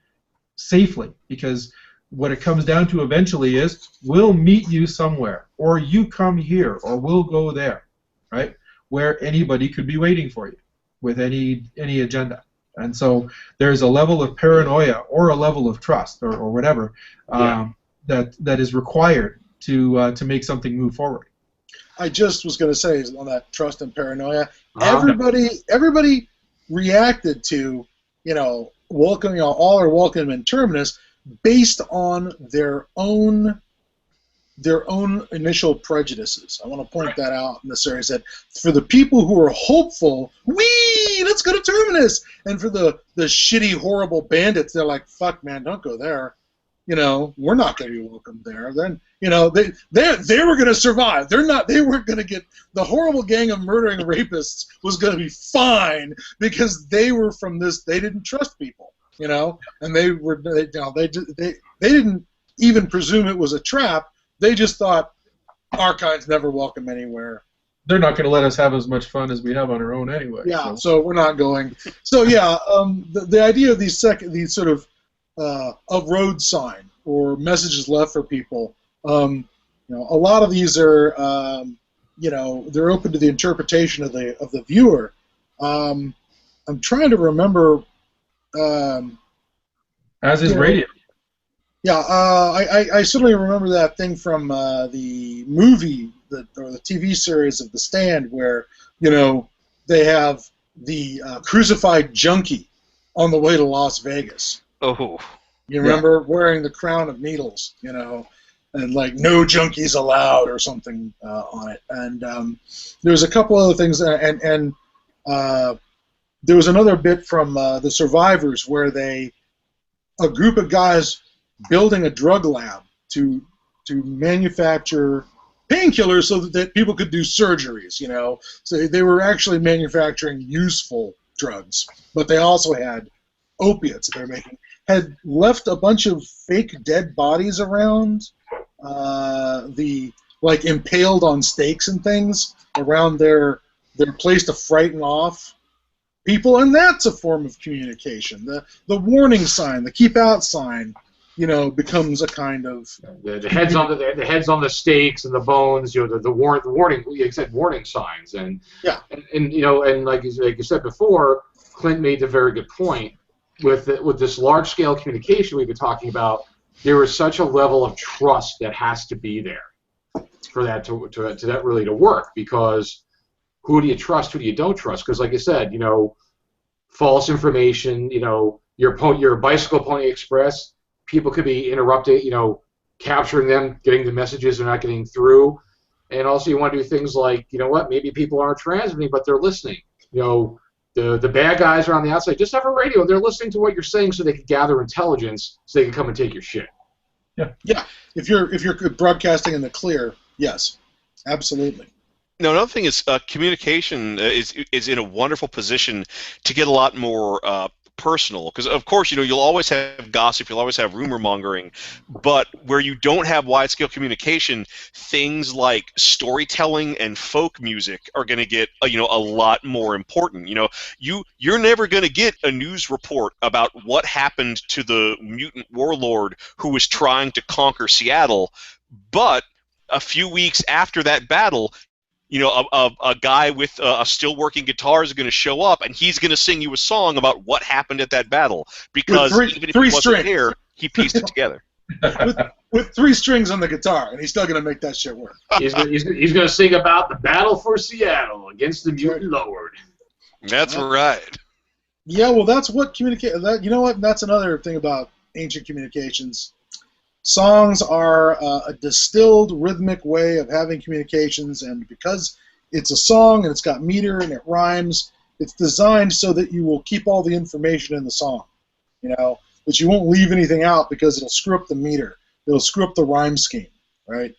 safely, because what it comes down to eventually is we'll meet you somewhere, or you come here, or we'll go there, right? Where anybody could be waiting for you with any agenda. And so there's a level of paranoia or a level of trust or whatever that is required to make something move forward. I just was going to say on that trust and paranoia, everybody reacted to, all are welcome in Terminus based on their own initial prejudices. I want to point that out in the series, that for the people who are hopeful, let's go to Terminus, and for the shitty, horrible bandits, they're like, fuck, man, don't go there. We're not going to be welcome there. Then, they were going to survive. They weren't going to get, the horrible gang of murdering rapists was going to be fine because they were from this. They didn't trust people, and they didn't even presume it was a trap. They just thought our kind's never welcome anywhere. They're not going to let us have as much fun as we have on our own anyway. Yeah, so we're not going. So yeah, the idea of these sort of a road sign or messages left for people. A lot of these are, they're open to the interpretation of the viewer. I'm trying to remember. As is radio. Yeah, I certainly remember that thing from the movie or the TV series of The Stand, where they have the crucified junkie on the way to Las Vegas. Oh. You remember wearing the crown of needles, and like no junkies allowed or something on it. And there's a couple other things, and there was another bit from The Survivors where a group of guys building a drug lab to manufacture painkillers so that people could do surgeries, So they were actually manufacturing useful drugs, but they also had opiates that they're making. Had left a bunch of fake dead bodies around, impaled on stakes and things around their place to frighten off people, and that's a form of communication. The warning sign, the keep out sign, becomes a kind of the heads on the heads on the stakes and the bones, the warning. You said warning signs, and and like you said before, Clint made a very good point. With this large-scale communication we've been talking about, there is such a level of trust that has to be there for that to that really to work. Because who do you trust? Who do you don't trust? Because, like I said, false information. Your bicycle Pony Express, people could be interrupted. Capturing them, getting the messages they're not getting through, and also you want to do things like maybe people aren't transmitting, but they're listening. The bad guys are on the outside. Just have a radio. They're listening to what you're saying so they can gather intelligence so they can come and take your shit. Yeah. If you're broadcasting in the clear, yes, absolutely. Now, another thing is communication is in a wonderful position to get a lot more personal, because of course you'll always have gossip, you'll always have rumor mongering, but where you don't have wide-scale communication, things like storytelling and folk music are going to get a lot more important. You're never going to get a news report about what happened to the mutant warlord who was trying to conquer Seattle, but a few weeks after that battle, a guy with a still working guitar is going to show up, and he's going to sing you a song about what happened at that battle, because even if he wasn't there, he pieced it together. with 3 strings on the guitar, and he's still going to make that shit work. He's going to sing about the battle for Seattle against the mutant lord. That's right. Yeah, well, that's what you know what? That's another thing about ancient communications. Songs are a distilled rhythmic way of having communications, and because it's a song and it's got meter and it rhymes, it's designed so that you will keep all the information in the song. That you won't leave anything out because it'll screw up the meter. It'll screw up the rhyme scheme, right?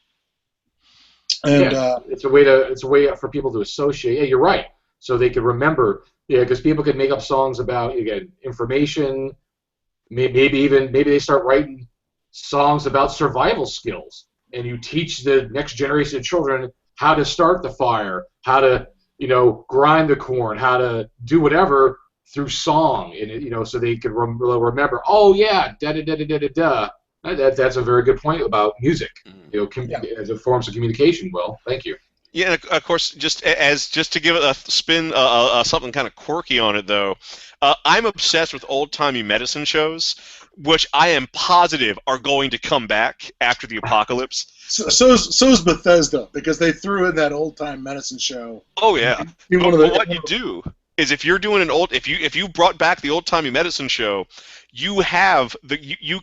And yeah, it's a way for people to associate. Yeah, you're right. So they could remember. Yeah, because people could make up songs about again information. Maybe they start writing songs about survival skills, and you teach the next generation of children how to start the fire, how to grind the corn, how to do whatever through song, and so they could remember. Oh yeah, da da da da da da. That's a very good point about music. As a forms of communication. Well, thank you. Yeah, and of course, just to give it a spin, something kind of quirky on it though, I'm obsessed with old-timey medicine shows, which I am positive are going to come back after the apocalypse. So's Bethesda, because they threw in that old-time medicine show. Oh yeah. What you do is if you're doing if you brought back the old-timey medicine show, you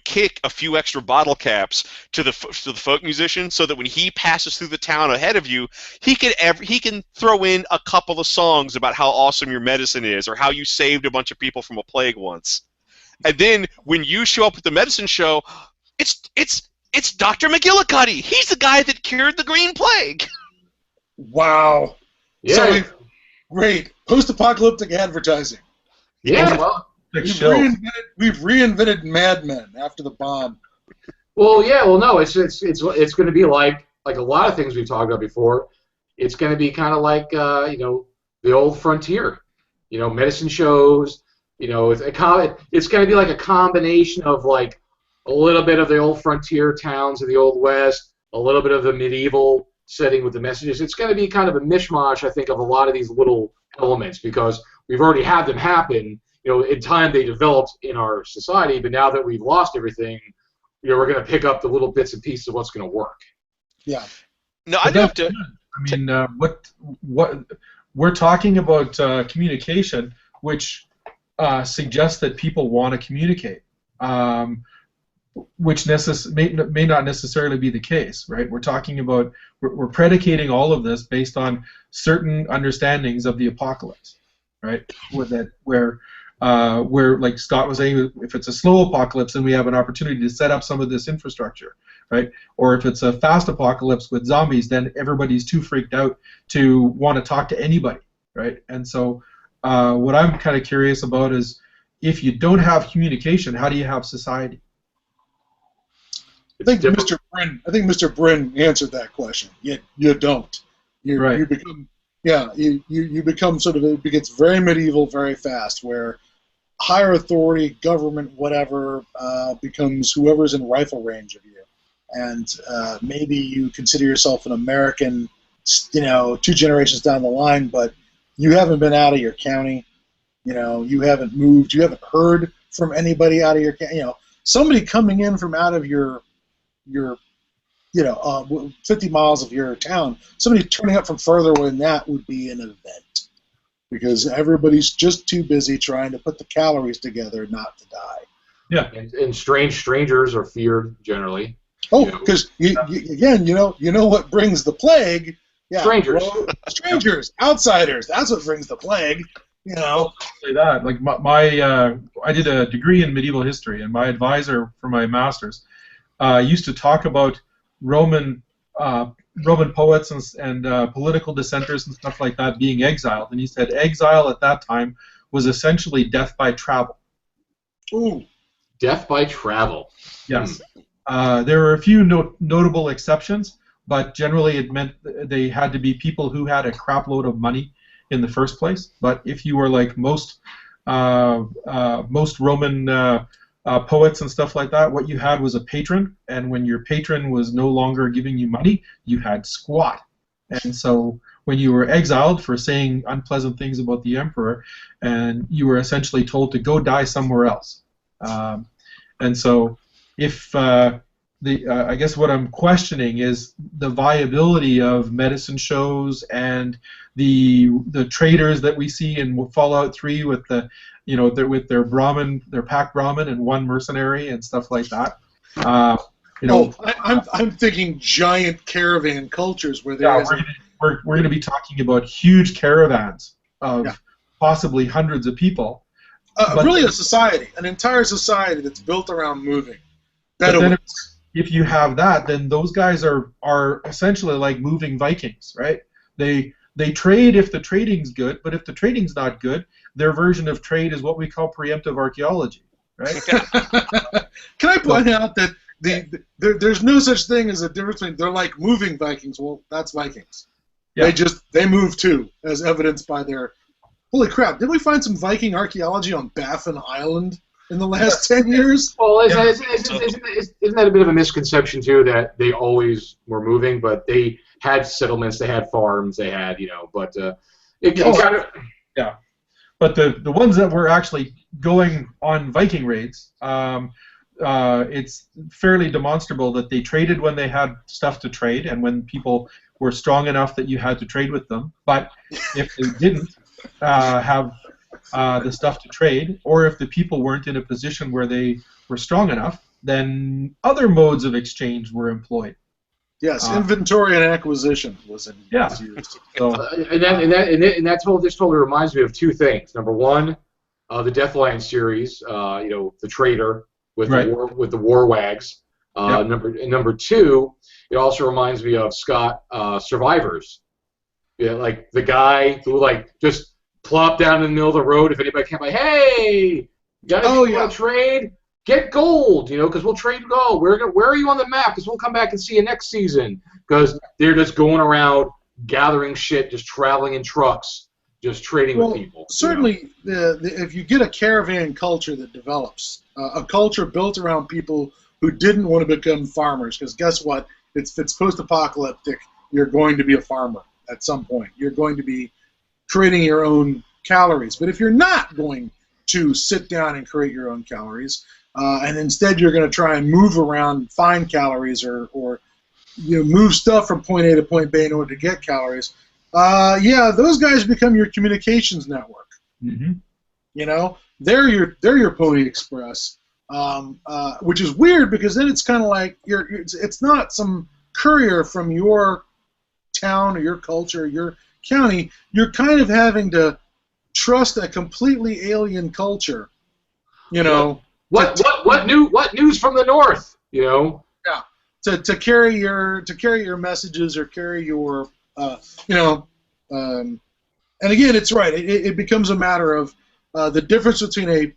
kick a few extra bottle caps to the folk musician so that when he passes through the town ahead of you, he can throw in a couple of songs about how awesome your medicine is or how you saved a bunch of people from a plague once. And then when you show up at the medicine show, it's Dr. McGillicuddy. He's the guy that cured the Green Plague. Wow. Yeah. So great post-apocalyptic advertising. Yeah. Well, we've reinvented Mad Men after the bomb. Well, yeah. Well, no. It's going to be like a lot of things we've talked about before. It's going to be kind of like the old frontier. Medicine shows. It's going to be like a combination of like a little bit of the old frontier towns of the Old West, a little bit of the medieval setting with the messages. It's going to be kind of a mishmash, I think, of a lot of these little elements because we've already had them happen. In time they developed in our society, but now that we've lost everything, we're going to pick up the little bits and pieces of what's going to work. Yeah. No, I have to. I mean, what we're talking about communication, which suggests that people want to communicate, which may not necessarily be the case, right? We're talking about we're predicating all of this based on certain understandings of the apocalypse, right? Where like Scott was saying, if it's a slow apocalypse, then we have an opportunity to set up some of this infrastructure, right? Or if it's a fast apocalypse with zombies, then everybody's too freaked out to want to talk to anybody, right? And so what I'm kind of curious about is if you don't have communication, how do you have society? I think Mr. Bryn answered that question. You don't. Right. You become you become sort of, it gets very medieval very fast, where higher authority, government, whatever, becomes whoever's in rifle range of you. And maybe you consider yourself an American, 2 generations down the line, but you haven't been out of your county. You haven't moved. You haven't heard from anybody out of your county. Somebody coming in from out of your 50 miles of your town, somebody turning up from further away than that would be an event, because everybody's just too busy trying to put the calories together not to die. Yeah, and strangers are feared generally. Oh, because again, what brings the plague? Yeah, strangers, strangers, outsiders. That's what brings the plague. Say that. Like I did a degree in medieval history, and my advisor for my master's used to talk about Roman poets and political dissenters and stuff like that being exiled, and he said exile at that time was essentially death by travel. Ooh, death by travel. Yes, there were a few notable exceptions, but generally it meant they had to be people who had a crap load of money in the first place. But if you were like most Roman poets and stuff like that, what you had was a patron, and when your patron was no longer giving you money, you had squat. And so when you were exiled for saying unpleasant things about the emperor, and you were essentially told to go die somewhere else. And so if I guess what I'm questioning is the viability of medicine shows and the traders that we see in Fallout 3 with the with their Brahmin, their pack Brahmin and one mercenary and stuff like that. I'm thinking giant caravan cultures where there is. We're going to be talking about huge caravans of possibly hundreds of people. Really, a society, an entire society that's built around moving. If you have that, then those guys are essentially like moving Vikings, right? They trade if the trading's good, but if the trading's not good, their version of trade is what we call preemptive archaeology, right? Can I point out that there's no such thing as a difference between they're like moving Vikings. Well, that's Vikings. Yeah. They move too, as evidenced by their. Holy crap! Did we find some Viking archaeology on Baffin Island in the last 10 years? Well, isn't that a bit of a misconception too, that they always were moving, but they had settlements, they had farms, they had but yeah. But the ones that were actually going on Viking raids, it's fairly demonstrable that they traded when they had stuff to trade and when people were strong enough that you had to trade with them. But if they didn't have the stuff to trade, or if the people weren't in a position where they were strong enough, then other modes of exchange were employed. Yes, inventory and acquisition was used. So, this totally reminds me of two things. Number one, the Deathline series, the trader with the war wags. Number two, it also reminds me of Scott Survivors. Yeah, like the guy who just plop down in the middle of the road if anybody can't hey, you got to trade? Get gold, because we'll trade gold. Where are you on the map? Because we'll come back and see you next season. Because they're just going around gathering shit, just traveling in trucks, just trading with people. Certainly, if you get a caravan culture that develops, a culture built around people who didn't want to become farmers, because guess what? If it's post-apocalyptic, you're going to be a farmer at some point. You're going to be creating your own calories. But if you're not going to sit down and create your own calories, and instead you're going to try and move around, find calories, or move stuff from point A to point B in order to get calories, those guys become your communications network. Mm-hmm. They're your Pony Express, which is weird because then it's kind of like it's not some courier from your town or your culture or your county. You're kind of having to trust a completely alien culture. What news from the north? Yeah. To carry your messages or carry your and again, it's right. It becomes a matter of the difference between a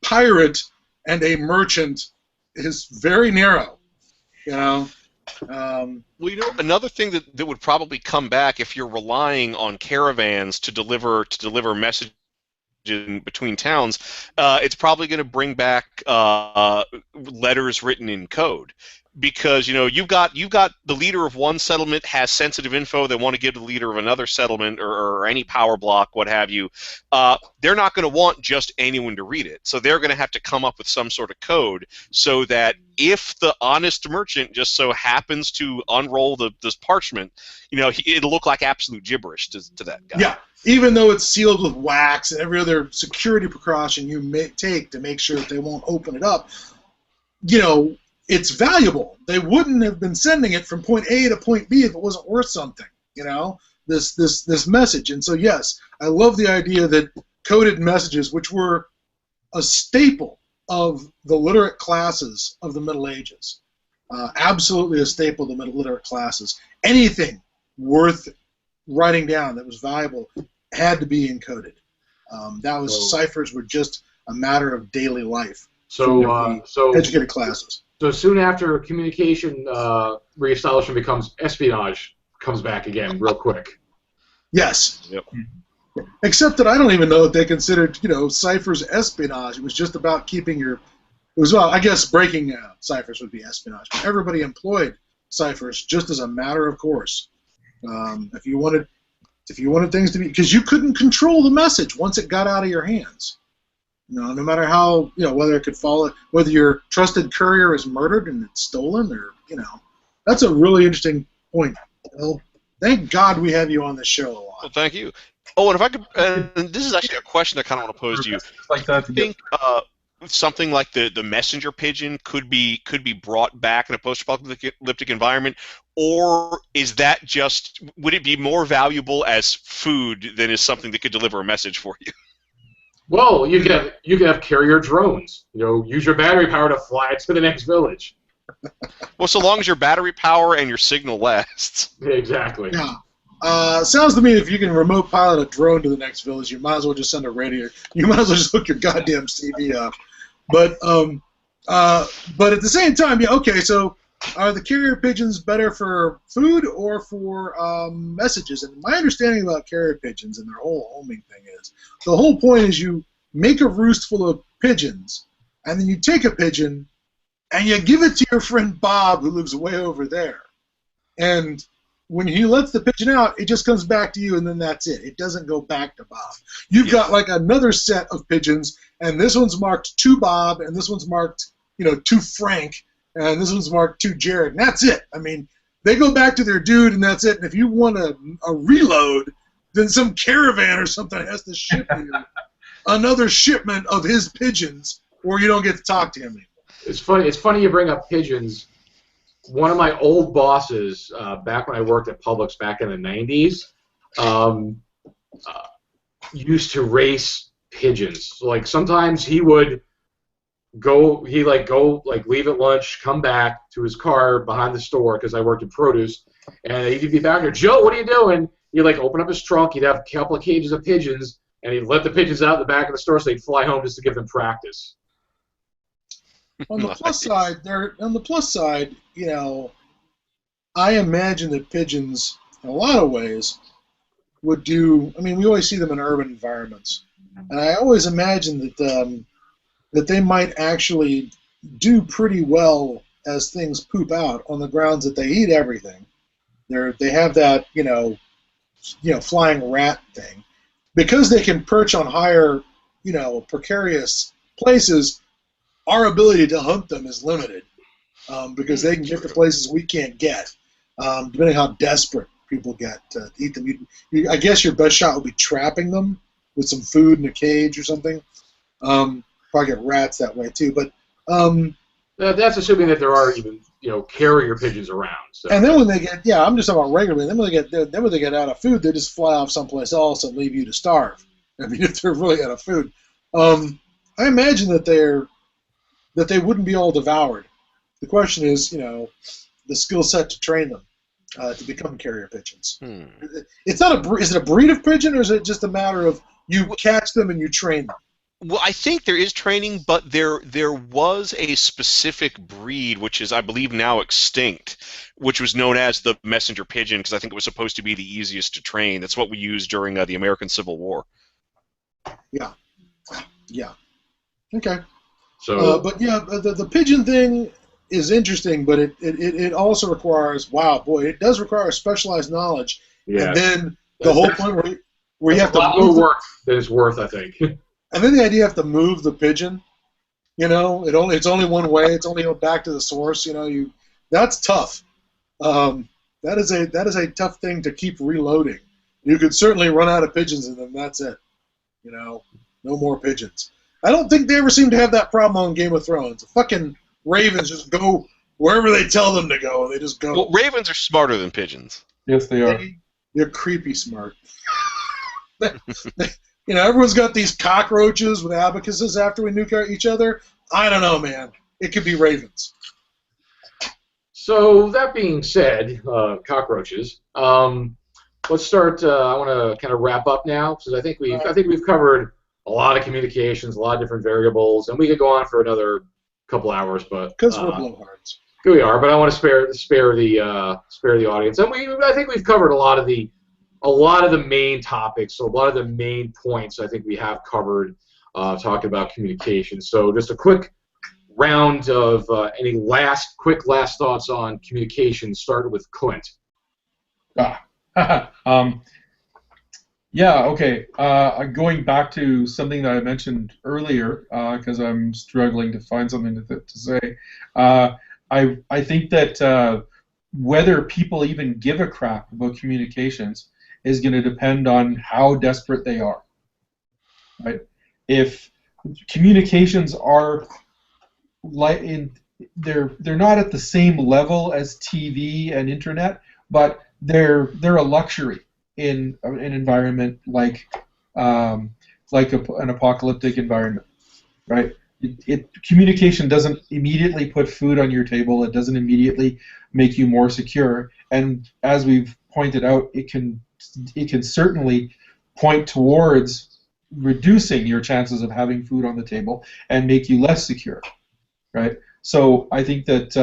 pirate and a merchant is very narrow. Another thing that would probably come back if you're relying on caravans to deliver messages between towns, it's probably going to bring back letters written in code. Because you've got the leader of one settlement has sensitive info they want to give to the leader of another settlement or any power block, what have you. They're not going to want just anyone to read it, so they're going to have to come up with some sort of code so that if the honest merchant just so happens to unroll this parchment, it'll look like absolute gibberish to that guy. Yeah, even though it's sealed with wax and every other security precaution you may take to make sure that they won't open it up, it's valuable. They wouldn't have been sending it from point A to point B if it wasn't worth something. This message. And so yes, I love the idea that coded messages, which were a staple of the literate classes of the Middle Ages, absolutely a staple of the literate classes. Anything worth writing down that was valuable had to be encoded. Ciphers were just a matter of daily life. So educated classes. So soon after communication reestablishment becomes espionage, comes back again real quick. Yes. Yep. Except that I don't even know if they considered ciphers espionage. It was just about keeping I guess breaking ciphers would be espionage. But everybody employed ciphers just as a matter of course. If you wanted things to be, because you couldn't control the message once it got out of your hands. No matter how, whether it could follow, whether your trusted courier is murdered and it's stolen, or that's a really interesting point. Well, thank God we have you on the show a lot. Well, thank you. Oh, and if I could, and this is actually a question I kind of want to pose to you. Like that Do you think something like the messenger pigeon could be brought back in a post-apocalyptic environment, or is that just, would it be more valuable as food than as something that could deliver a message for you? Well, you could have carrier drones. Use your battery power to fly to the next village. Well, so long as your battery power and your signal lasts. Exactly. Yeah. Sounds to me if you can remote pilot a drone to the next village, you might as well just send a radio. You might as well just hook your goddamn CV up. But at the same time, yeah, okay. So, are the carrier pigeons better for food or for messages? And my understanding about carrier pigeons and their whole homing thing is, the whole point is you make a roost full of pigeons, and then you take a pigeon, and you give it to your friend Bob, who lives way over there. And when he lets the pigeon out, it just comes back to you, and then that's it. It doesn't go back to Bob. You've got like another set of pigeons, and this one's marked to Bob, and this one's marked, to Frank, and this one's marked to Jared, and that's it. I mean, they go back to their dude, and that's it. And if you want a reload, then some caravan or something has to ship you another shipment of his pigeons, or you don't get to talk to him anymore. It's funny you bring up pigeons. One of my old bosses, back when I worked at Publix back in the 90s, used to race pigeons. So, like, sometimes he would leave at lunch, come back to his car behind the store, because I worked in produce, and he'd be back there, Joe, what are you doing? He'd open up his trunk, he'd have a couple of cages of pigeons, and he'd let the pigeons out the back of the store so they'd fly home just to give them practice. On the plus side, I imagine that pigeons, in a lot of ways, would do. I mean, we always see them in urban environments, and I always imagine that they might actually do pretty well as things poop out, on the grounds that they eat everything. They have that flying rat thing, because they can perch on higher precarious places. Our ability to hunt them is limited, because they can get to places we can't get, depending on how desperate people get to eat them. I guess your best shot would be trapping them with some food in a cage or something. Probably get rats that way too, but that's assuming that there are even carrier pigeons around. So. And then when they get, I'm just talking about regularly. Then when they get out of food, they just fly off someplace else and leave you to starve. I mean, if they're really out of food, I imagine that they wouldn't be all devoured. The question is, the skill set to train them to become carrier pigeons. It's not is it a breed of pigeon, or is it just a matter of you catch them and you train them? Well, I think there is training, but there was a specific breed, which is, I believe, now extinct, which was known as the messenger pigeon, because I think it was supposed to be the easiest to train. That's what we used during the American Civil War. Yeah. Okay. So, but yeah, the pigeon thing is interesting, but it also requires, it does require specialized knowledge. Yeah. And then the whole point where you have to a lot more work than it's worth, I think. And then the idea you have to move the pigeon, it's only one way. It's only back to the source. That's tough. That is a tough thing to keep reloading. You could certainly run out of pigeons, and then that's it. No more pigeons. I don't think they ever seem to have that problem on Game of Thrones. The fucking ravens just go wherever they tell them to go, and they just go. Well, ravens are smarter than pigeons. Yes, they are. They're creepy smart. Everyone's got these cockroaches with abacuses after we nuke each other. I don't know, man. It could be ravens. So that being said, cockroaches. Let's start. I want to kind of wrap up now, because I think we've covered a lot of communications, a lot of different variables, and we could go on for another couple hours, but because we're blowhards. Here we are, but I want to spare the audience, and I think we've covered a lot of the main topics, a lot of the main points. I think we have covered talking about communication. So just a quick round of any last thoughts on communication, starting with Clint. Yeah, okay. Going back to something that I mentioned earlier, because I'm struggling to find something to say. Uh, I think that whether people even give a crap about communications is going to depend on how desperate they are, right? If communications are like they're not at the same level as TV and internet, but they're a luxury in an environment like an apocalyptic environment, right? Communication doesn't immediately put food on your table. It doesn't immediately make you more secure. And as we've pointed out, it can certainly point towards reducing your chances of having food on the table and make you less secure, right? So I think that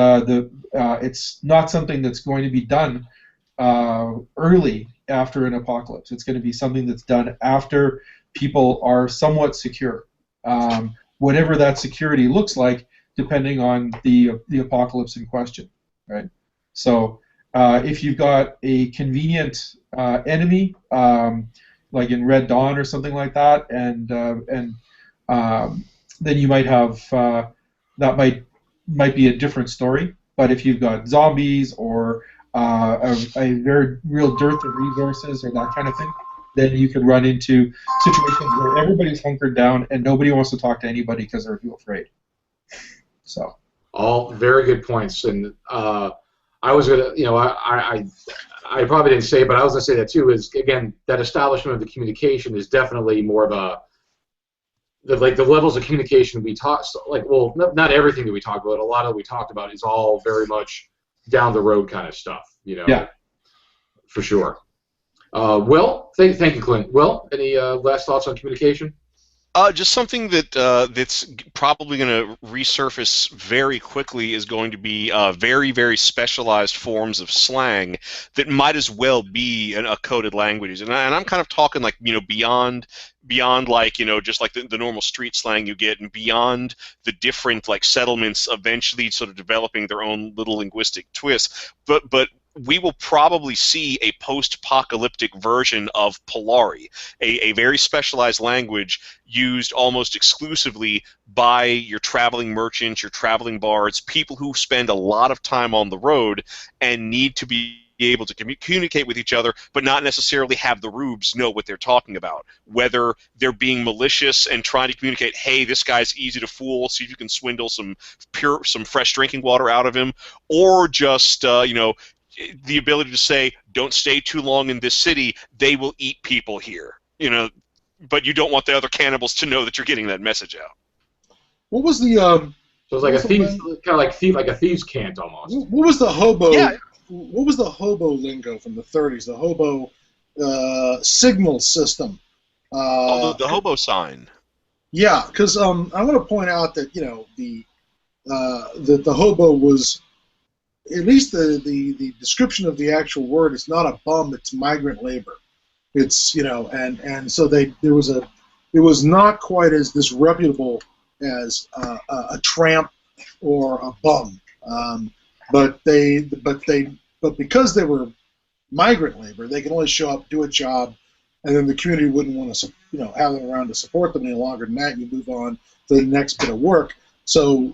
it's not something that's going to be done early after an apocalypse. It's going to be something that's done after people are somewhat secure. Whatever that security looks like, depending on the apocalypse in question, right? So if you've got a convenient enemy, like in Red Dawn or something like that, and then you might have that might be a different story. But if you've got zombies or a very real dearth of resources or that kind of thing, then you could run into situations where everybody's hunkered down and nobody wants to talk to anybody because they're too afraid. So. All very good points, and I was gonna, I probably didn't say, but I was gonna say that too. Is again that establishment of the communication is definitely more of the levels of communication we talk. Well, not everything that we talk about. A lot of what we talked about is all very much down the road kind of stuff. Yeah. For sure. Will, thank you, Clint. Will, any last thoughts on communication? Just something that's probably going to resurface very quickly is going to be very, very specialized forms of slang that might as well be a coded language. And I'm kind of talking like, beyond like, just like the normal street slang you get, and beyond the different like settlements eventually sort of developing their own little linguistic twists. But we will probably see a post-apocalyptic version of Polari, a very specialized language used almost exclusively by your traveling merchants, your traveling bards, people who spend a lot of time on the road and need to be able to communicate with each other, but not necessarily have the rubes know what they're talking about. Whether they're being malicious and trying to communicate, hey, this guy's easy to fool, see if you can swindle some fresh drinking water out of him, or just the ability to say, don't stay too long in this city, they will eat people here. But you don't want the other cannibals to know that you're getting that message out. What was the So it's like a thieves, kind of like a thieves' cant almost. what was the hobo? Yeah. What was the hobo lingo from the 30s? The hobo signal system. The hobo sign. Yeah, because I want to point out that the hobo was, at least the description of the actual word is not a bum, it's migrant labor. It's and so it was not quite as disreputable as a tramp or a bum. But because they were migrant labor, they could only show up, do a job, and then the community wouldn't want to have them around to support them any longer than that, and you move on to the next bit of work. So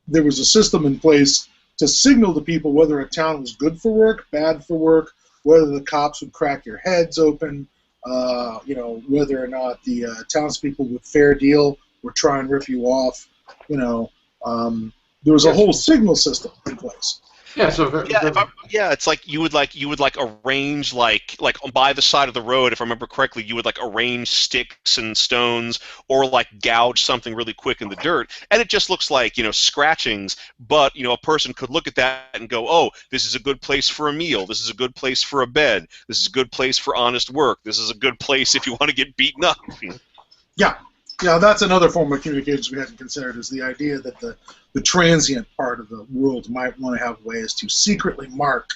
there was a system in place to signal to people whether a town was good for work, bad for work, whether the cops would crack your heads open, whether or not the townspeople would fair deal or try and rip you off. There was a whole signal system in place. Yeah, so it's like you would arrange like by the side of the road, if I remember correctly, you would like arrange sticks and stones or like gouge something really quick in the dirt, and it just looks like scratchings, but a person could look at that and go, oh, this is a good place for a meal, this is a good place for a bed, this is a good place for honest work, this is a good place if you want to get beaten up. Yeah, that's another form of communications we hadn't considered, is the idea that the transient part of the world might want to have ways to secretly mark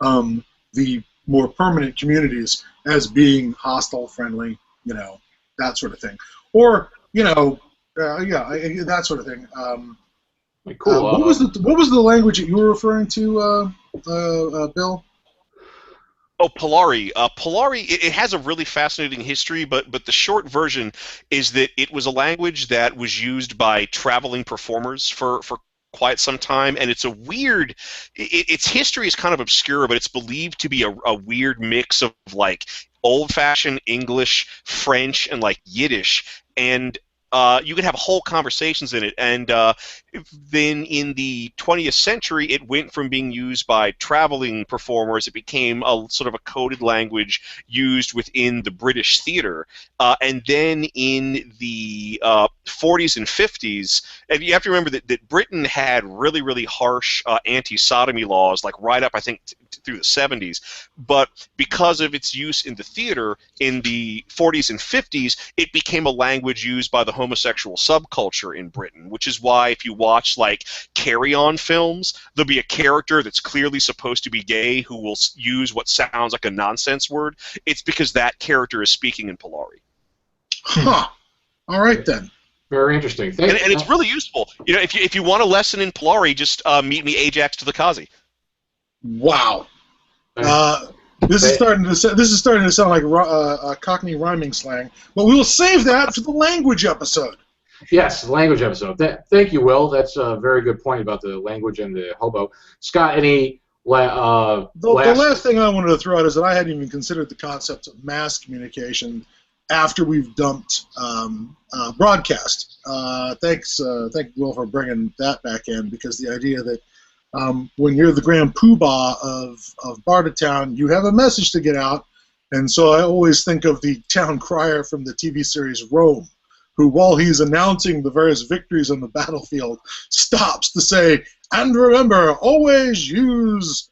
the more permanent communities as being hostile, friendly, that sort of thing. Or, that sort of thing. Cool. What was the language that you were referring to, Bill? Oh, Polari. Polari, it has a really fascinating history, but the short version is that it was a language that was used by traveling performers for quite some time, and it's a weird. Its history is kind of obscure, but it's believed to be a weird mix of like old-fashioned English, French, and like Yiddish, and you could have whole conversations in it. And then in the 20th century, it went from being used by traveling performers. It became a sort of a coded language used within the British theater. And then in the 40s and 50s, and you have to remember that Britain had really, really harsh anti-sodomy laws, like right up, I think, through the 70s. But because of its use in the theater in the 40s and 50s, it became a language used by the homosexual subculture in Britain, which is why if you watch like carry-on films, there'll be a character that's clearly supposed to be gay who will use what sounds like a nonsense word. It's because that character is speaking in Polari. Huh. All right then. Very interesting. And it's really useful. You know, if you want a lesson in Polari, just meet me Ajax to the Kazi. Wow. This is starting to sound like Cockney rhyming slang, but we'll save that for the language episode. Yes, the language episode. Thank you, Will. That's a very good point about the language and the hobo. Scott, any the last thing I wanted to throw out is that I hadn't even considered the concept of mass communication after we've dumped broadcast. Thank Will for bringing that back in, because the idea that when you're the grand poobah of Bartertown, you have a message to get out. And so I always think of the town crier from the TV series Rome, who, while he's announcing the various victories on the battlefield, stops to say, "And remember, always use,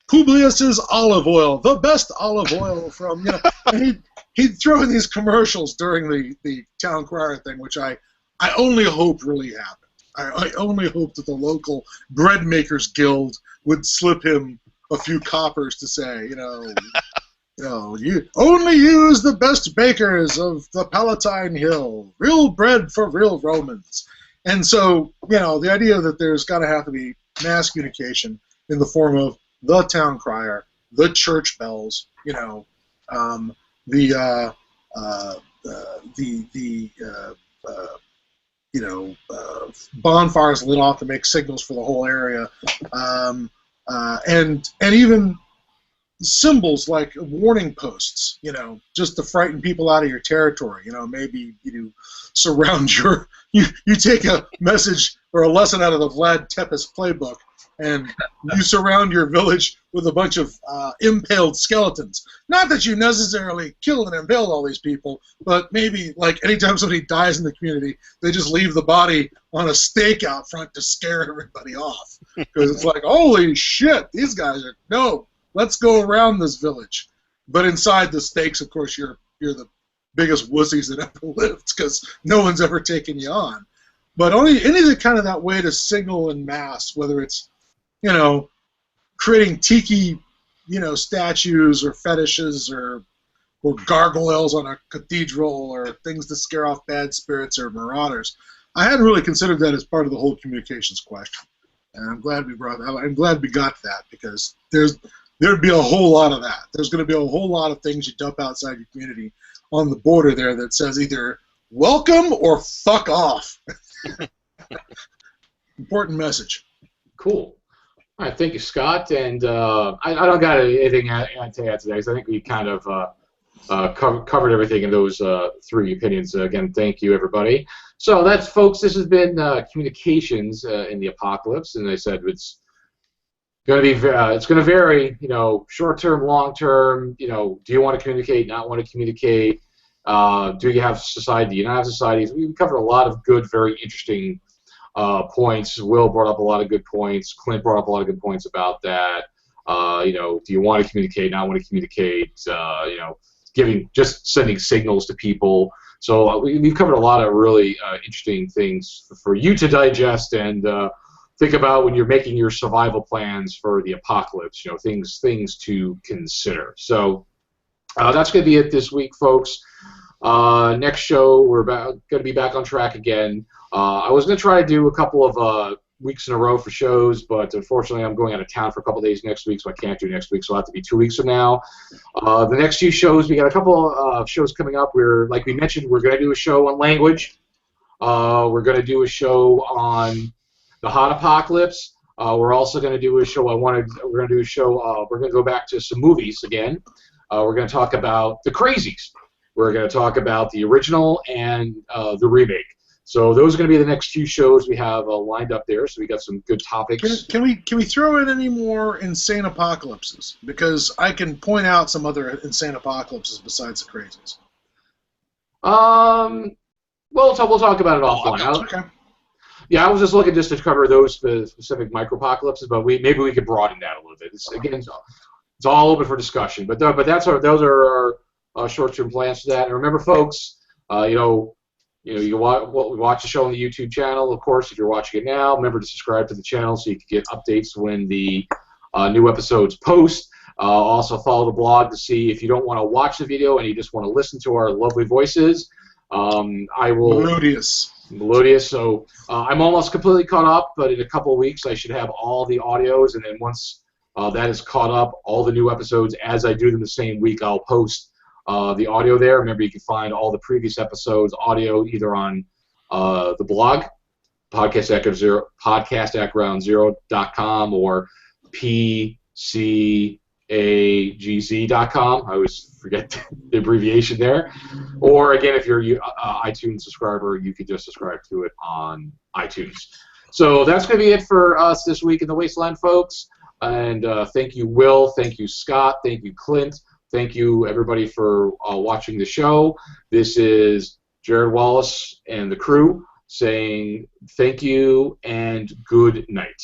Publius's olive oil, the best olive oil from," and he'd throw in these commercials during the town crier thing, which I only hope really happened. I only hope that the local bread makers guild would slip him a few coppers to say, you only use the best bakers of the Palatine Hill, real bread for real Romans. And so, the idea that there's got to have to be mass communication in the form of the town crier, the church bells, bonfires lit off to make signals for the whole area, and even symbols like warning posts, just to frighten people out of your territory. Maybe you surround you take a message or a lesson out of the Vlad Tepes playbook, and you surround your village with a bunch of impaled skeletons. Not that you necessarily killed and impaled all these people, but maybe, like, anytime somebody dies in the community, they just leave the body on a stake out front to scare everybody off. Because it's like, holy shit, these guys are, no, let's go around this village. But inside the stakes, of course, you're the biggest wussies that ever lived, because no one's ever taken you on. But anything kind of that way to signal en masse, whether it's, creating tiki, statues or fetishes or gargoyles on a cathedral or things to scare off bad spirits or marauders. I hadn't really considered that as part of the whole communications question, and I'm glad we got that, because there'd be a whole lot of that. There's going to be a whole lot of things you dump outside your community on the border there that says either welcome or fuck off. Important message. Cool. All right, thank you, Scott. And I don't got anything to add today, because I think we kind of covered everything in those three opinions. Again, thank you, everybody. So that's, folks, this has been communications in the apocalypse, and I said it's going to vary. Short term, long term. Do you want to communicate? Not want to communicate? Do you have society? Do you not have societies? We covered a lot of good, very interesting points. Will brought up a lot of good points. Clint brought up a lot of good points about that. Do you want to communicate? Not want to communicate? Sending signals to people. So we've covered a lot of really interesting things for you to digest and think about when you're making your survival plans for the apocalypse. Things to consider. So that's going to be it this week, folks. Next show, we're going to be back on track again. I was going to try to do a couple of weeks in a row for shows, but unfortunately I'm going out of town for a couple days next week, so I can't do next week, so it'll have to be 2 weeks from now. The next few shows, we got a couple of shows coming up. Like we mentioned, we're going to do a show on language. We're going to do a show on the hot apocalypse. We're also going to do a show. We're going to do a show. We're going to go back to some movies again. We're going to talk about the Crazies. We're going to talk about the original and the remake. So those are going to be the next few shows we have lined up there. So we got some good topics. Can we throw in any more insane apocalypses? Because I can point out some other insane apocalypses besides the Crazies. Well, we'll talk about it offline. Okay. Yeah, I was just looking just to cover those specific micro-apocalypses, but maybe we could broaden that a little bit. It's all open for discussion. But those are our short-term plans for that. And remember, folks, you can watch the show on the YouTube channel, of course, if you're watching it now. Remember to subscribe to the channel so you can get updates when the new episodes post. Also follow the blog to see if you don't want to watch the video and you just want to listen to our lovely voices. I will melodious. So I'm almost completely caught up, but in a couple of weeks I should have all the audios, and then once that is caught up, all the new episodes, as I do them the same week, I'll post the audio there. Remember, you can find all the previous episodes audio either on the blog, podcastbackgroundzero.com, or PCAGZ.com. I always forget the abbreviation there. Or again, if you're an iTunes subscriber, you could just subscribe to it on iTunes. So that's going to be it for us this week in the Wasteland, folks. And thank you, Will. Thank you, Scott. Thank you, Clint. Thank you, everybody, for watching the show. This is Jared Wallace and the crew saying thank you and good night.